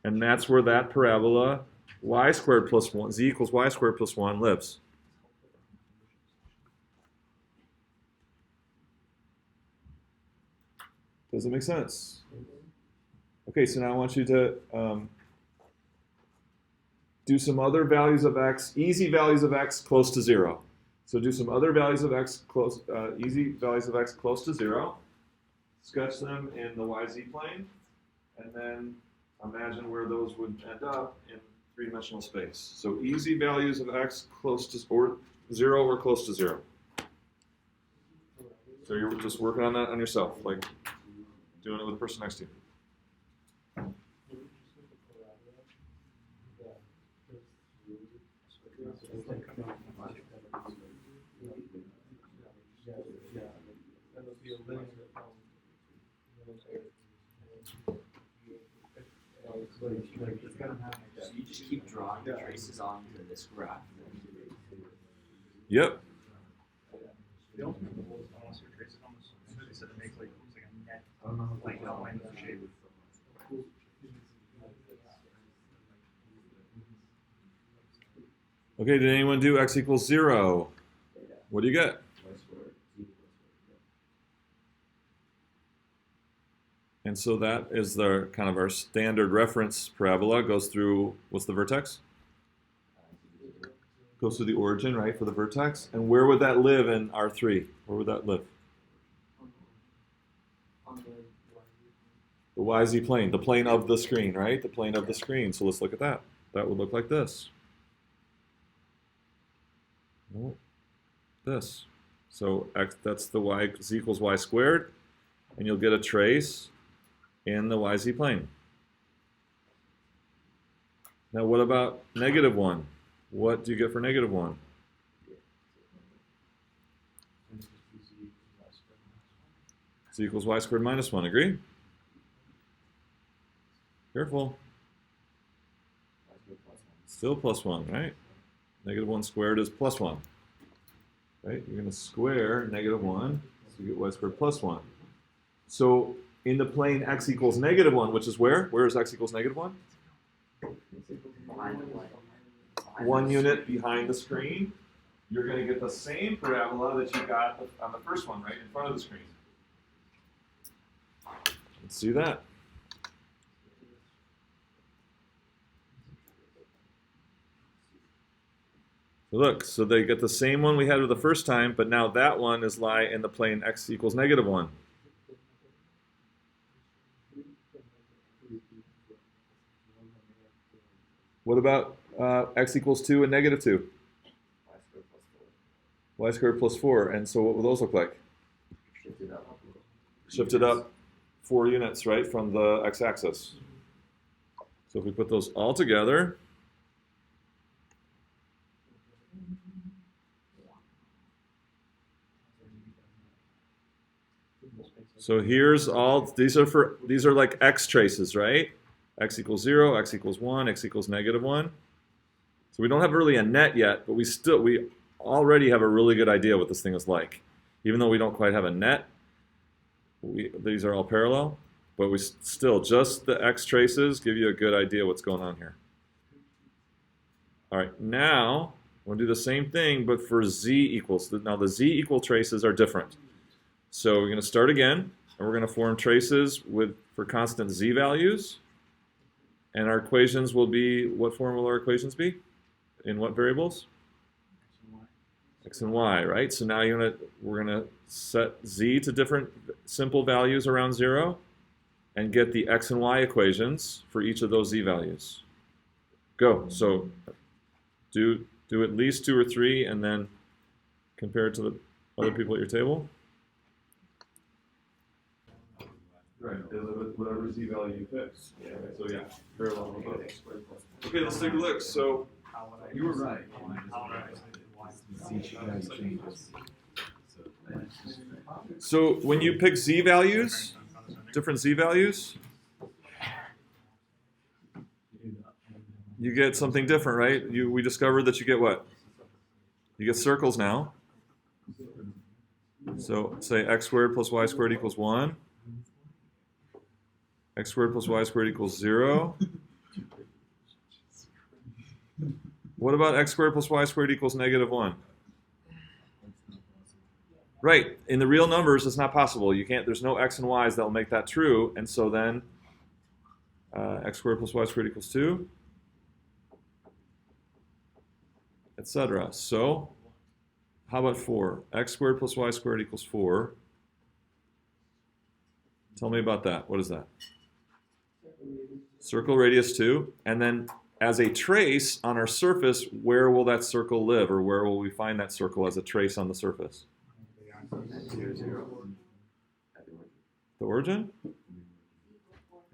And that's where that parabola y squared plus 1, z equals y squared plus 1 lives. Does it make sense? Okay, so now I want you to do some other values of x, easy values of x close to 0. So do some other values of x close, easy values of x close to 0. Sketch them in the YZ plane, and then imagine where those would end up in three-dimensional space. So easy values of x close to or 0 or close to 0. So you're just working on that on yourself, like doing it with the person next to you. So you just keep drawing the traces onto this graph. Yep. The ultimate goal is to also trace it on the surface, so it makes like a net, like outline of the shape. Okay, did anyone do x equals 0? What do you get? And so that is the kind of our standard reference parabola. Goes through, what's the vertex? Goes through the origin, right, for the vertex. And where would that live in R3? Where would that live? The YZ plane, the plane of the screen, right? The plane of the screen. So let's look at that. That would look like this. No, this. So x, that's the y z equals y squared, and you'll get a trace in the YZ plane. Now what about -1? What do you get for -1? Z equals y squared minus 1, agree? Careful. Still plus 1, right? -1 squared is plus 1. Right? You're going to square -1, so you get y squared plus 1. So in the plane x equals -1, which is where? Where is x equals -1? 1 unit behind the screen. You're going to get the same parabola that you got on the first one, right, in front of the screen. Let's see that. So look, so they get the same one we had with the first time, but now that one is lie in the plane x equals -1. What about x equals 2 and -2? Y squared plus 4. And so what will those look like? Shifted up 4 units, right, from the x-axis. So if we put those all together, so here's all, these are like x traces, right? X equals 0, x equals 1, x equals -1. So we don't have really a net yet, but we already have a really good idea what this thing is like. Even though we don't quite have a net, these are all parallel, but we still, just the x traces give you a good idea what's going on here. All right, now we're going to do the same thing, but for z equals. Now the z equal traces are different. So we're going to start again, and we're going to form traces for constant z values. And our equations will be, what form will our equations be? In what variables? X and y, right? So now we're going to set z to different simple values around 0 and get the x and y equations for each of those z values. Go. So do at least 2 or 3, and then compare it to the other people at your table. Right, they live with whatever z value you pick. Yeah. Okay, so yeah, parallel. Okay, let's take a look. So You were right. So when you pick z values, different z values, you get something different, right? We discovered that you get what? You get circles now. So say x squared plus y squared equals 1. X squared plus y squared equals 0. What about x squared plus y squared equals -1? Right. In the real numbers, it's not possible. You can't. There's no x and y's that will make that true. And so then x squared plus y squared equals 2, etc. So how about 4? X squared plus y squared equals 4. Tell me about that. What is that? Circle radius 2. And then as a trace on our surface, where will that circle live? Or where will we find that circle as a trace on the surface? 0, 0. The origin?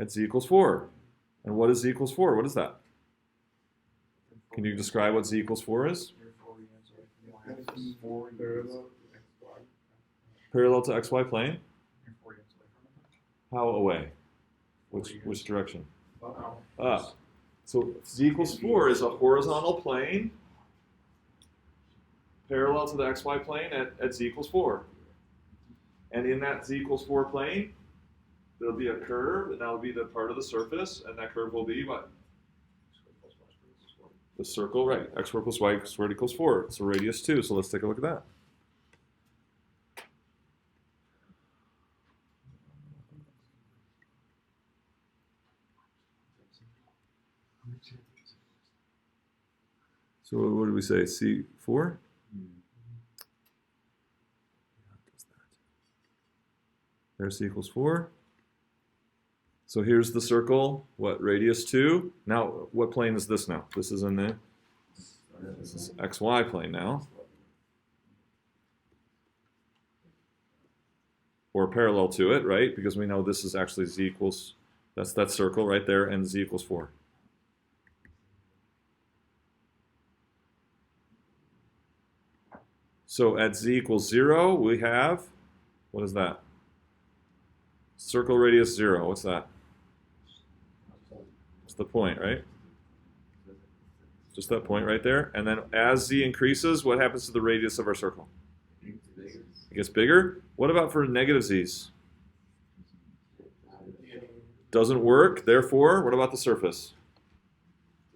At z equals 4. And what is z equals 4? What is that? Can you describe what z equals 4 is? Parallel to xy plane? How away? Which direction? Up. So z equals 4 is a horizontal plane parallel to the xy plane at z equals 4. And in that z equals 4 plane, there'll be a curve, and that'll be the part of the surface, and that curve will be what? The circle, right. X squared plus y squared equals 4. So radius 2. So let's take a look at that. So what did we say? C4? There's c equals 4. So here's the circle. What, radius 2? Now, what plane is this now? This is in the this is xy plane now. Or parallel to it, right? Because we know this is actually z equals, that's that circle right there, and z equals 4. So at z equals 0, we have, what is that? Circle radius 0. What's that? It's the point, right? Just that point right there. And then as z increases, what happens to the radius of our circle? It gets bigger. What about for negative z's? Doesn't work. Therefore, what about the surface?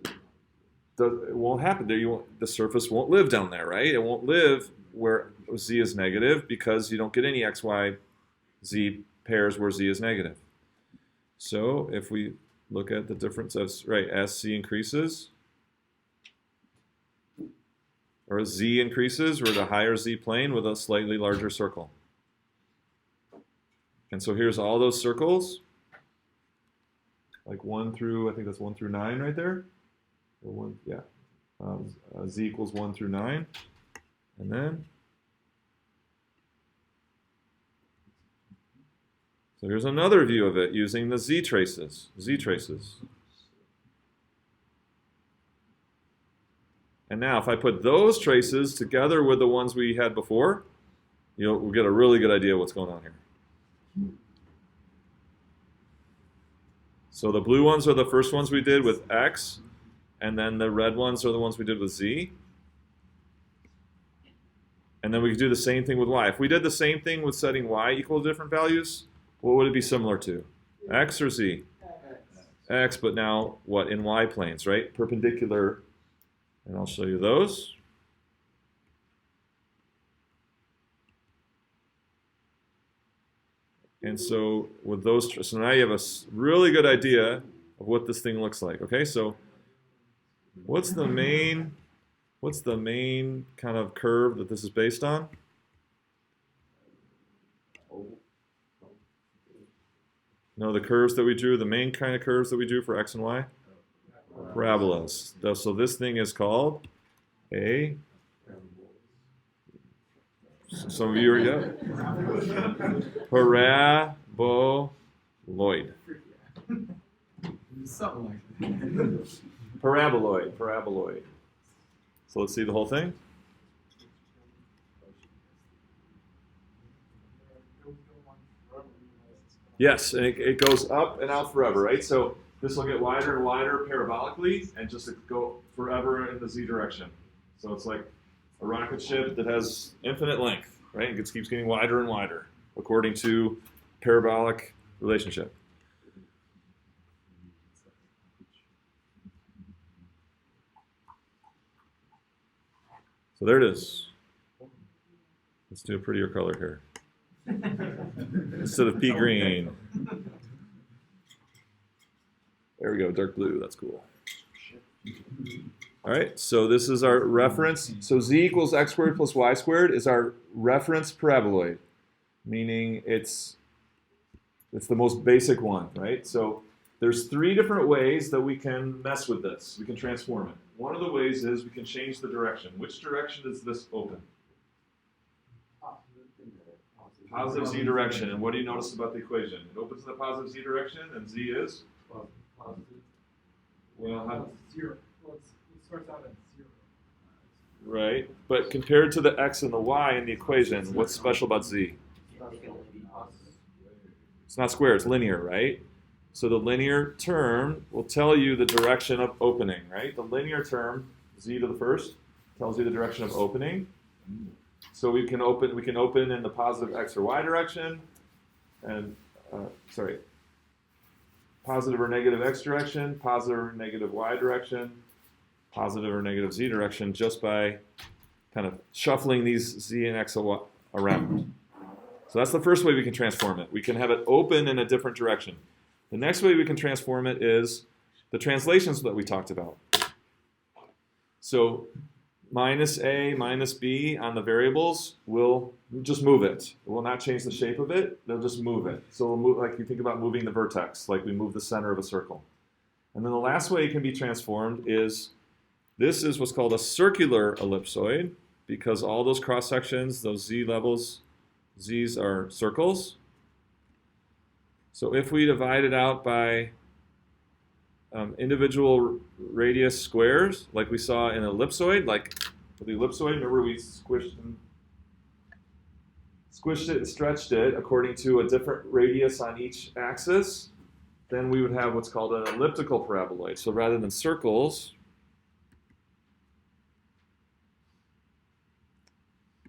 It won't happen there. The surface won't live down there, right? It won't live where z is negative because you don't get any x, y, z pairs where z is negative. So if we look at the difference of, right, as c increases, or as z increases, we're at a higher z plane with a slightly larger circle. And so here's all those circles, like 1 through, I think that's 1 through 9 right there. Or 1, yeah. Z equals 1 through 9. And then, so here's another view of it using the z traces. And now if I put those traces together with the ones we had before, we'll get a really good idea of what's going on here. So the blue ones are the first ones we did with x, and then the red ones are the ones we did with z. And then we could do the same thing with y. If we did the same thing with setting y equal to different values, what would it be similar to? X or z? X, but now what? In y planes, right? Perpendicular. And I'll show you those. And so with those, so now you have a really good idea of what this thing looks like. Okay, so what's the main kind of curve that this is based on? No, the curves that we drew, the main kind of curves that we drew for x and y? Parabolas. So this thing is called a. Some of you are, yeah. Paraboloid. Something like that. Paraboloid. So let's see the whole thing. Yes, and it goes up and out forever, right? So this will get wider and wider parabolically and just go forever in the z direction. So it's like a rocket ship that has infinite length, right? It just keeps getting wider and wider according to parabolic relationship. So there it is. Let's do a prettier color here. Instead of pea green. There we go, dark blue, that's cool. All right, so this is our reference. So z equals x squared plus y squared is our reference paraboloid, meaning it's the most basic one, right? So there's 3 different ways that we can mess with this. We can transform it. One of the ways is we can change the direction. Which direction is this open? Positive z direction. And what do you notice about the equation? It opens in the positive z direction, and z is? Positive. Well, Zero. Well, it starts out at 0. right. But compared to the x and the y in the equation, what's special about z? It's not square, it's linear, right? So the linear term will tell you the direction of opening, right? The linear term, z to the first, tells you the direction of opening. So we can open in the positive x or y direction, and positive or negative x direction, positive or negative y direction, positive or negative z direction, just by kind of shuffling these z and x around. So that's the first way we can transform it. We can have it open in a different direction. The next way we can transform it is the translations that we talked about. So minus a, minus b on the variables will just move it. It will not change the shape of it. They'll just move it. So we'll move, like you think about moving the vertex, like we move the center of a circle. And then the last way it can be transformed is, this is what's called a circular ellipsoid, because all those cross sections, those z levels, z's are circles. So if we divide it out by individual radius squares, like we saw in an ellipsoid, like with the ellipsoid, remember we squished it and stretched it according to a different radius on each axis, then we would have what's called an elliptical paraboloid. So rather than circles,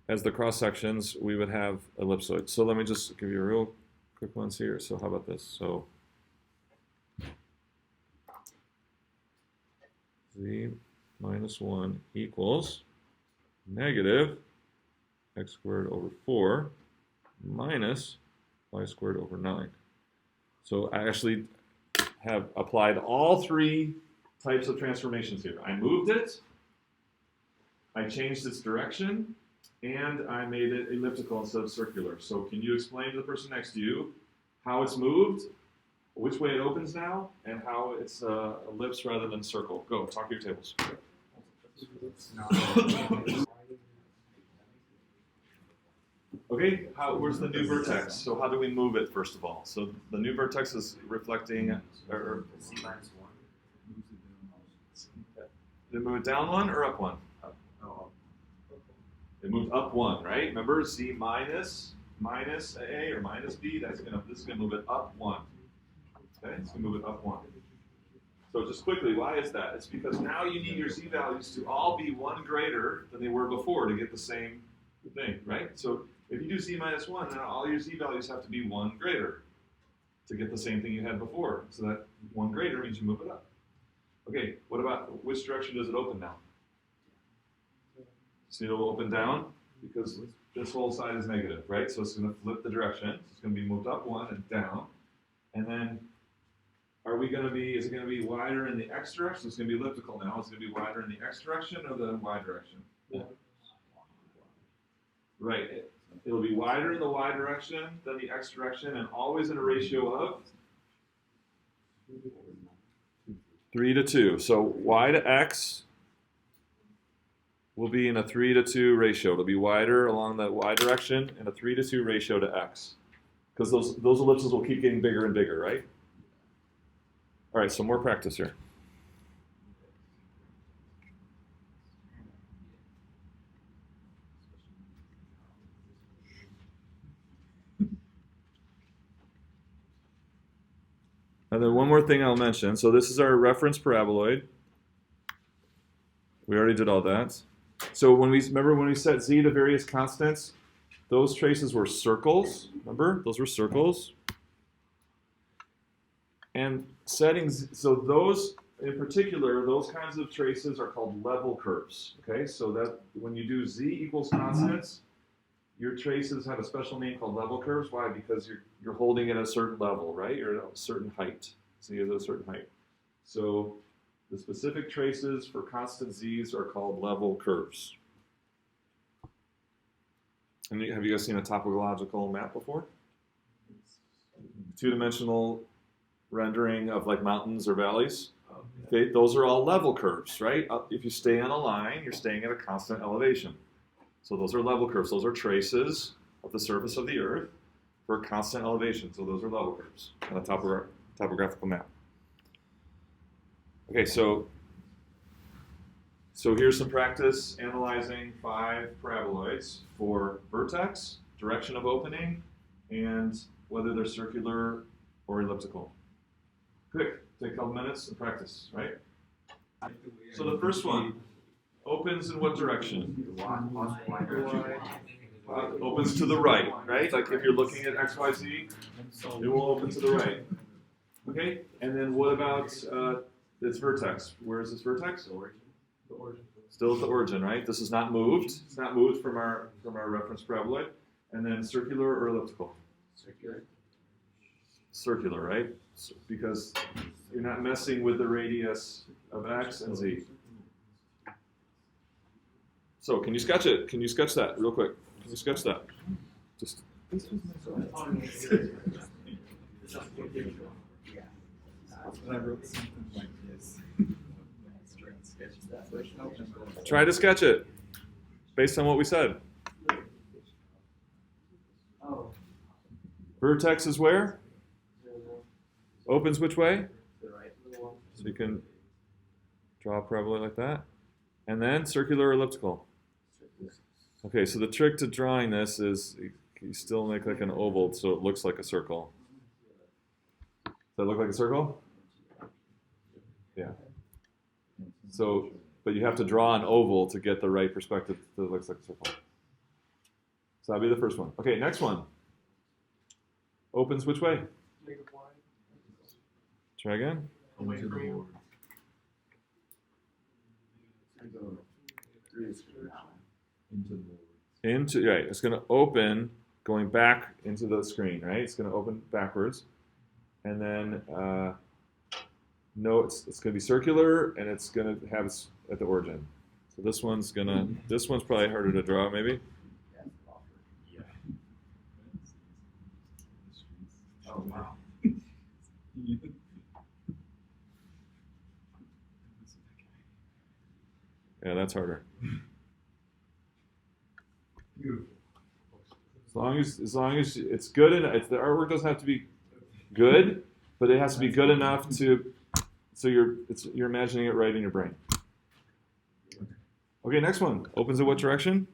as the cross sections, we would have ellipsoids. So let me just give you a real quick ones here. So how about this? So z minus 1 equals negative x squared over 4 minus y squared over 9. So I actually have applied all 3 types of transformations here. I moved it, I changed its direction, and I made it elliptical instead of circular. So can you explain to the person next to you how it's moved, which way it opens now, and how it's ellipse rather than circle? Go, talk to your tables. Okay, where's the new vertex? So how do we move it, first of all? So the new vertex is reflecting, or C minus 1. did it move it down 1 or up 1? It moved up 1, right? Remember, z minus a or minus b, this is gonna move it up 1. Okay, it's gonna move it up 1. So just quickly, why is that? It's because now you need your z values to all be 1 greater than they were before to get the same thing, right? So if you do z minus 1, then all your z values have to be 1 greater to get the same thing you had before. So that 1 greater means you move it up. Okay, what about, which direction does it open now? See, it'll open down because this whole side is negative, right? So it's going to flip the direction. So it's going to be moved up 1 and down. And then is it going to be wider in the x direction? It's going to be elliptical now. It's going to be wider in the x direction or the y direction? Yeah. Right. It'll be wider in the y direction than the x direction, and always in a ratio of 3 to 2. So y to x will be in a 3 to 2 ratio. It'll be wider along the y direction in a 3 to 2 ratio to x. Because those ellipses will keep getting bigger and bigger, right? All right, so more practice here. And then one more thing I'll mention. So this is our reference paraboloid. We already did all that. So remember when we set z to various constants, those traces were circles. Remember, those were circles. And settings, so those in particular, those kinds of traces are called level curves. Okay, so that when you do z equals constants, your traces have a special name called level curves. Why? Because you're holding it at a certain level, right? You're at a certain height. So you're at a certain height. So the specific traces for constant z's are called level curves. And have you guys seen a topological map before? Two-dimensional rendering of like mountains or valleys. Okay, those are all level curves, right? If you stay on a line, you're staying at a constant elevation. So those are level curves. Those are traces of the surface of the Earth for constant elevation. So those are level curves on a topographical map. Okay, so here's some practice analyzing 5 paraboloids for vertex, direction of opening, and whether they're circular or elliptical. Quick, take a couple minutes and practice, right? So the first one, opens in what direction? Opens to the right, right? Like if you're looking at X, Y, Z, it will open to the right. Okay, and then what about its vertex? Where is this vertex? The origin. Still at the origin, right? This is not moved. It's not moved from our reference paraboloid. And then circular or elliptical? Circular. Circular, right? Because you're not messing with the radius of X and Z. So can you sketch it? Can you sketch that real quick? Can you sketch that? Just. I wrote something like this. Try to sketch it based on what we said. Vertex is where? Opens which way? So you can draw a paraboloid like that. And then circular or elliptical? Okay, so the trick to drawing this is you still make like an oval so it looks like a circle. Does that look like a circle? Yeah. So, but you have to draw an oval to get the right perspective that looks like a circle. So that'll be the first one. Okay, next one. Opens which way? Try again. Away from you. Into, right, it's going to open going back into the screen, right? It's going to open backwards. And then, no, it's going to be circular, and it's going to have it at the origin. So this one's probably harder to draw, maybe. Oh, wow. Yeah, that's harder. Beautiful. As long as it's good enough, the artwork doesn't have to be good, but it has to be good enough so you're imagining it right in your brain. Okay, next one. Opens in what direction?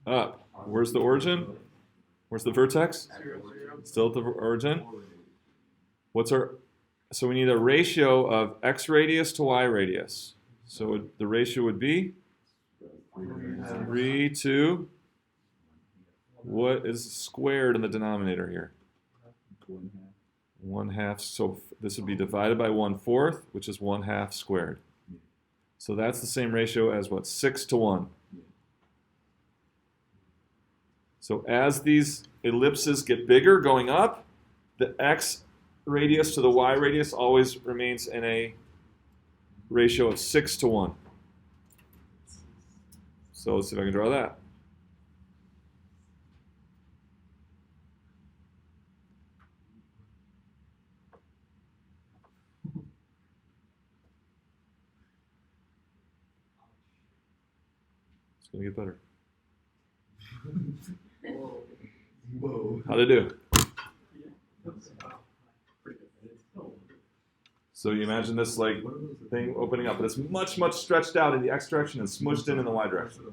Up. Where's the origin? Where's the vertex? Still at the origin. So we need a ratio of x radius to y radius. So the ratio would be 3 to, what is squared in the denominator here? 1/2. So this would be divided by 1/4, which is 1/2 squared. So that's the same ratio as what? 6 to 1. So as these ellipses get bigger going up, the x radius to the y radius always remains in a ratio of 6 to 1. So let's see if I can draw that. It's going to get better. Whoa. How'd I do? So you imagine this like thing opening up, but it's much, much stretched out in the x direction and smushed in the y direction.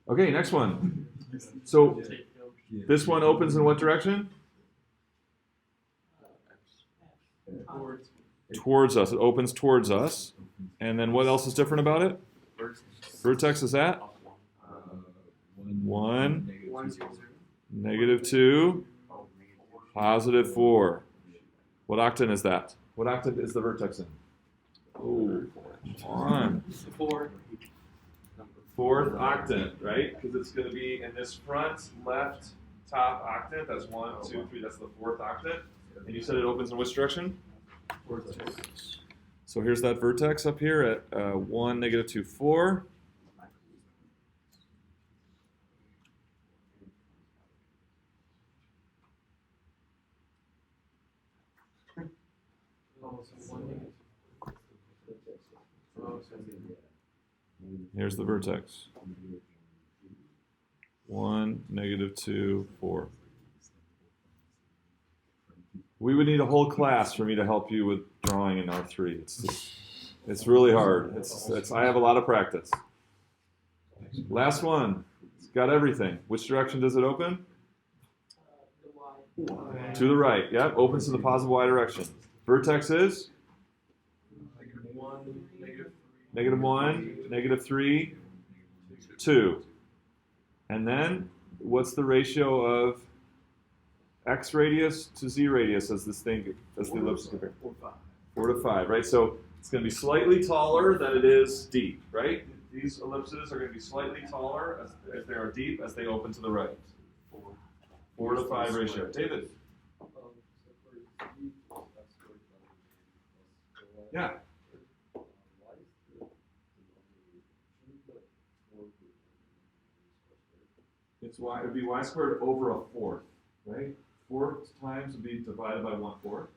Okay, next one. So this one opens in what direction? Towards us. It opens towards us. And then what else is different about it? Vertex is at 1, -2, +4. What octant is that? What octant is the vertex in? Oh, 1. Fourth octant, right? Because it's going to be in this front left top octant. That's 1, 2, 3. That's the fourth octant. And you said it opens in which direction? So here's that vertex up here at 1, -2, 4. Here's the vertex. 1, -2, 4. We would need a whole class for me to help you with drawing in R3. It's really hard. I have a lot of practice. Last one. It's got everything. Which direction does it open? To the right. Yep. Opens to the positive y direction. Vertex is? -1, -3, 2. And then what's the ratio of x radius to z radius as this thing, as the ellipse compared? 4 to 5, right? So it's going to be slightly taller than it is deep, right? These ellipses are going to be slightly taller as they are deep as they open to the right. 4 to 5 ratio. David? Yeah. It would be y squared over a fourth, right? 4 times would be divided by 1/4.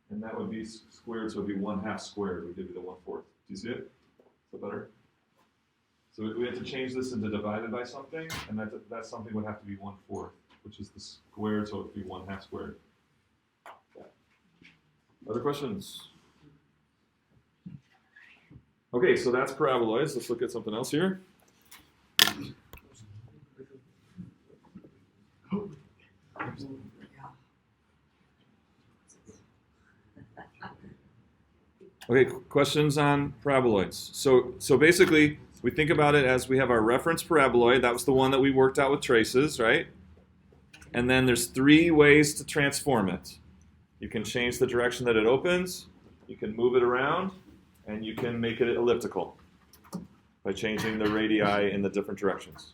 And that would be squared, so it would be 1/2 squared would give you the 1/4. Do you see it? Is that better? So we have to change this into divided by something, and that something would have to be 1/4, which is the squared, so it would be 1/2 squared. Yeah. Other questions? Okay, so that's paraboloids. Let's look at something else here. Okay, questions on paraboloids. So basically, we think about it as we have our reference paraboloid. That was the one that we worked out with traces, right? And then there's 3 ways to transform it. You can change the direction that it opens, you can move it around, and you can make it elliptical by changing the radii in the different directions.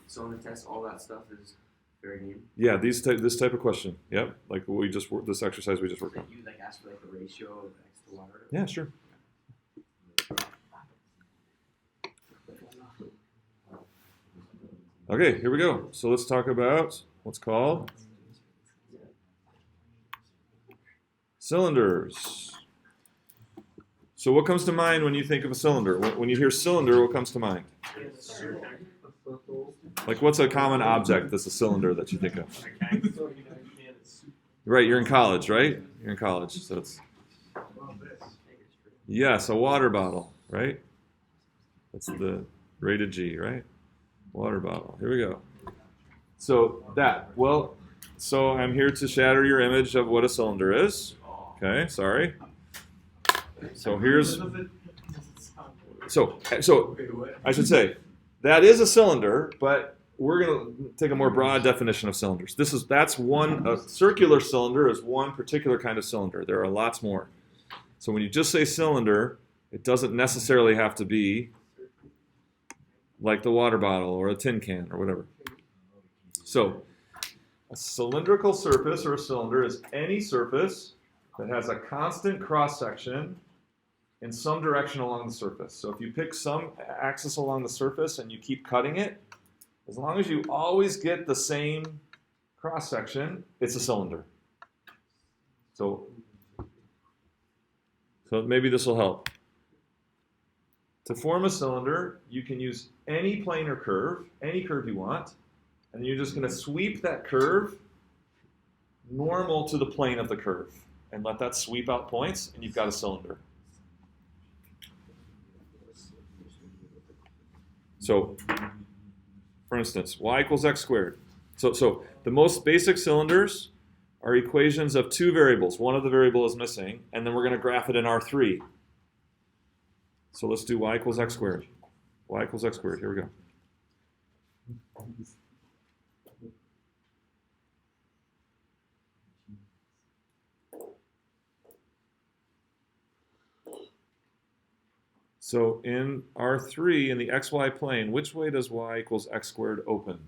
So in the test, all that stuff is fair game. Yeah, this type of question. Yep, like this exercise we just worked on. You like ask for like the ratio of x to y. Yeah, sure. Okay, here we go. So let's talk about what's called cylinders. So what comes to mind when you think of a cylinder? When you hear cylinder, what comes to mind? Like what's a common object that's a cylinder that you think of? Right, you're in college, right? You're in college, so it's... Yes, a water bottle, right? That's the rated G, right? Water bottle. Here we go. So so I'm here to shatter your image of what a cylinder is. Okay, sorry. So so I should say, that is a cylinder, but we're going to take a more broad definition of cylinders. A circular cylinder is one particular kind of cylinder. There are lots more. So when you just say cylinder, it doesn't necessarily have to be like the water bottle or a tin can or whatever. So a cylindrical surface or a cylinder is any surface that has a constant cross-section in some direction along the surface. So if you pick some axis along the surface and you keep cutting it, as long as you always get the same cross-section, it's a cylinder. So So maybe this will help. To form a cylinder, you can use any planar curve, any curve you want, and you're just going to sweep that curve normal to the plane of the curve and let that sweep out points, and you've got a cylinder. So, for instance, y equals x squared. So the most basic cylinders are equations of two variables. One of the variable is missing, and then we're going to graph it in R3. So let's do y equals x squared. Y equals x squared. Here we go. So in R3, in the xy plane, which way does y equals x squared open?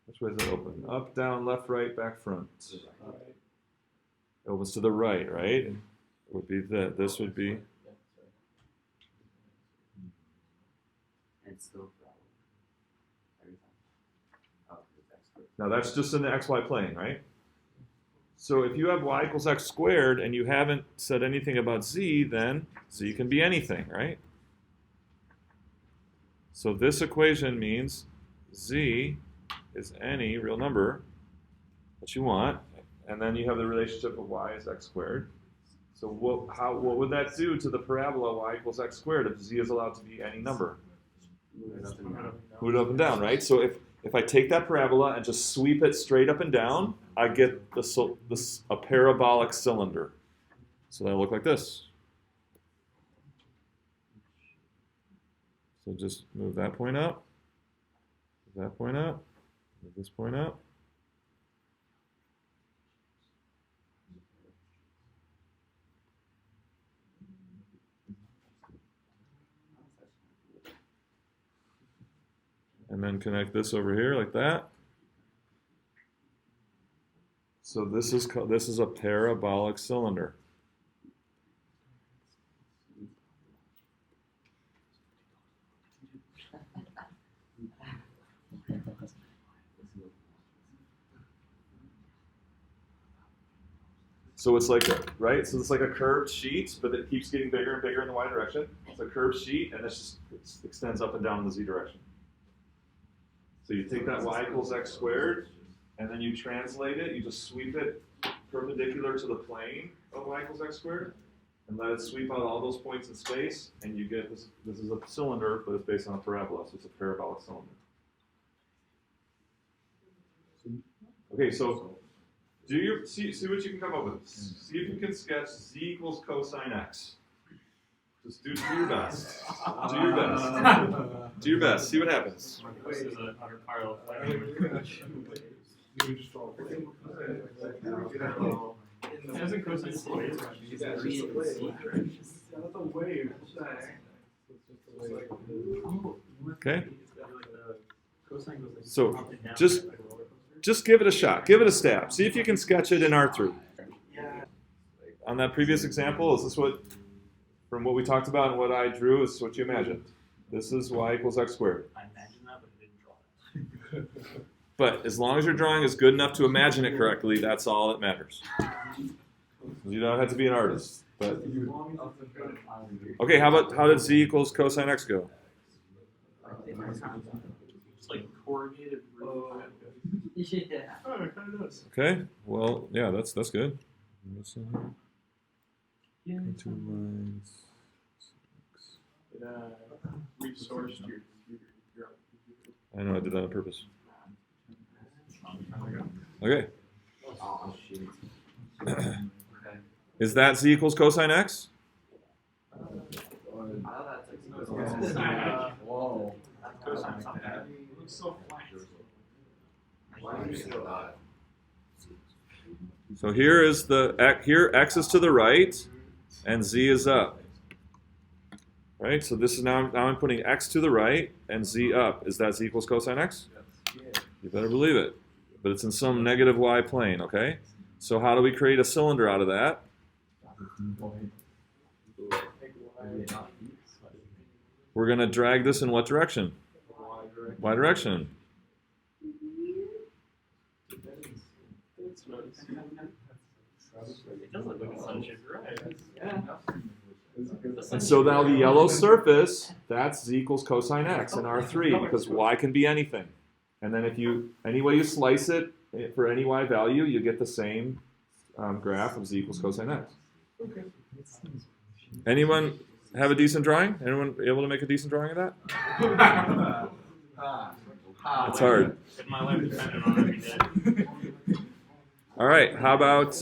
Which way does it open? Up, down, left, right, back, front. It opens to the right, right? It would be this would be. And still every time. Oh, it's x squared. Now that's just in the xy plane, right? So if you have y equals x squared and you haven't said anything about z, then z can be anything, right? So this equation means z is any real number that you want, and then you have the relationship of y is x squared. So what would that do to the parabola y equals x squared if z is allowed to be any number? Move it up and down, right? So if I take that parabola and just sweep it straight up and down, I get a parabolic cylinder. So that'll look like this. So just move that point up, move that point up, move this point up. And then connect this over here like that. So this is a parabolic cylinder. So it's like right? So it's like a curved sheet, but it keeps getting bigger and bigger in the y direction. It's a curved sheet, and it extends up and down in the z direction. So you take that y equals x squared, and then you translate it. You just sweep it perpendicular to the plane of y equals x squared, and let it sweep out all those points in space, and you get this. This is a cylinder, but it's based on a parabola, so it's a parabolic cylinder. Okay, so see what you can come up with. See if you can sketch z equals cosine x. Just do your best. Do your best. Do your best. See what happens. Okay. So just give it a shot. Give it a stab. See if you can sketch it in R3. On that previous example, is this what, from what we talked about and what I drew, is what you imagined? This is y equals x squared. I imagined that, but I didn't draw it. But as long as your drawing is good enough to imagine it correctly, that's all that matters. You don't have to be an artist. But okay, how did z equals cosine x go? It's like corrugated roof. Yeah. Oh, it kind of does. Okay, well, yeah, that's good. Yeah. Two lines. It resourced your computer. I know I did that on purpose. Okay. Oh, shoot. Is that z equals cosine x? Whoa. Cosine's not bad. It looks so flat. So here is here x is to the right and z is up. Right? So this is now I'm putting x to the right and z up. Is that z equals cosine x? You better believe it. But it's in some negative y plane, okay? So how do we create a cylinder out of that? We're going to drag this in what direction? Y direction. It does look like a sun-shaped ride. Yeah. And so now the yellow surface, that's z equals cosine x in R3 because y can be anything. And then if you, any way you slice it for any y value, you get the same graph of z equals cosine x. Anyone have a decent drawing? Anyone able to make a decent drawing of that? It's hard. If my life depended on it, I'd be dead. All right, how about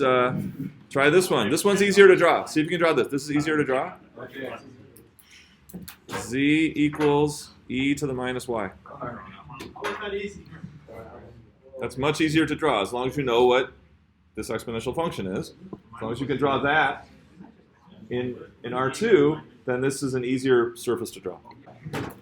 try this one? This one's easier to draw. See if you can draw this. This is easier to draw. Z equals e to the minus y. That's much easier to draw as long as you know what this exponential function is. As long as you can draw that in R2, then this is an easier surface to draw.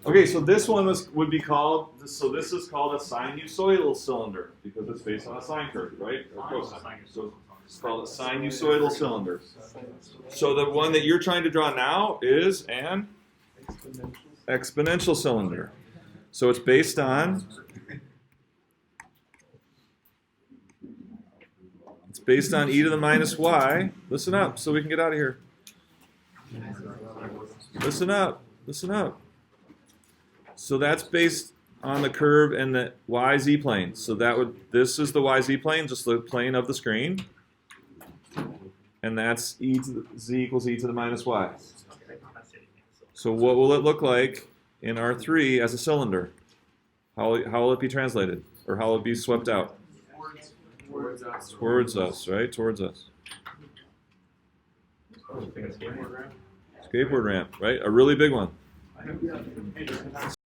Okay, so this one would be called, so this is called a sinusoidal cylinder because it's based on a sine curve, right? Or cosine. So it's called a sinusoidal cylinder. So the one that you're trying to draw now is an exponential cylinder. So it's based on e to the minus y. Listen up so we can get out of here. Listen up. Listen up. So that's based on the curve and the yz plane. So this is the yz plane, just the plane of the screen. And that's z equals e to the minus y. So what will it look like in R3 as a cylinder? How will it be translated? Or how will it be swept out? Towards us, right? Towards us. Skateboard ramp, right? A really big one.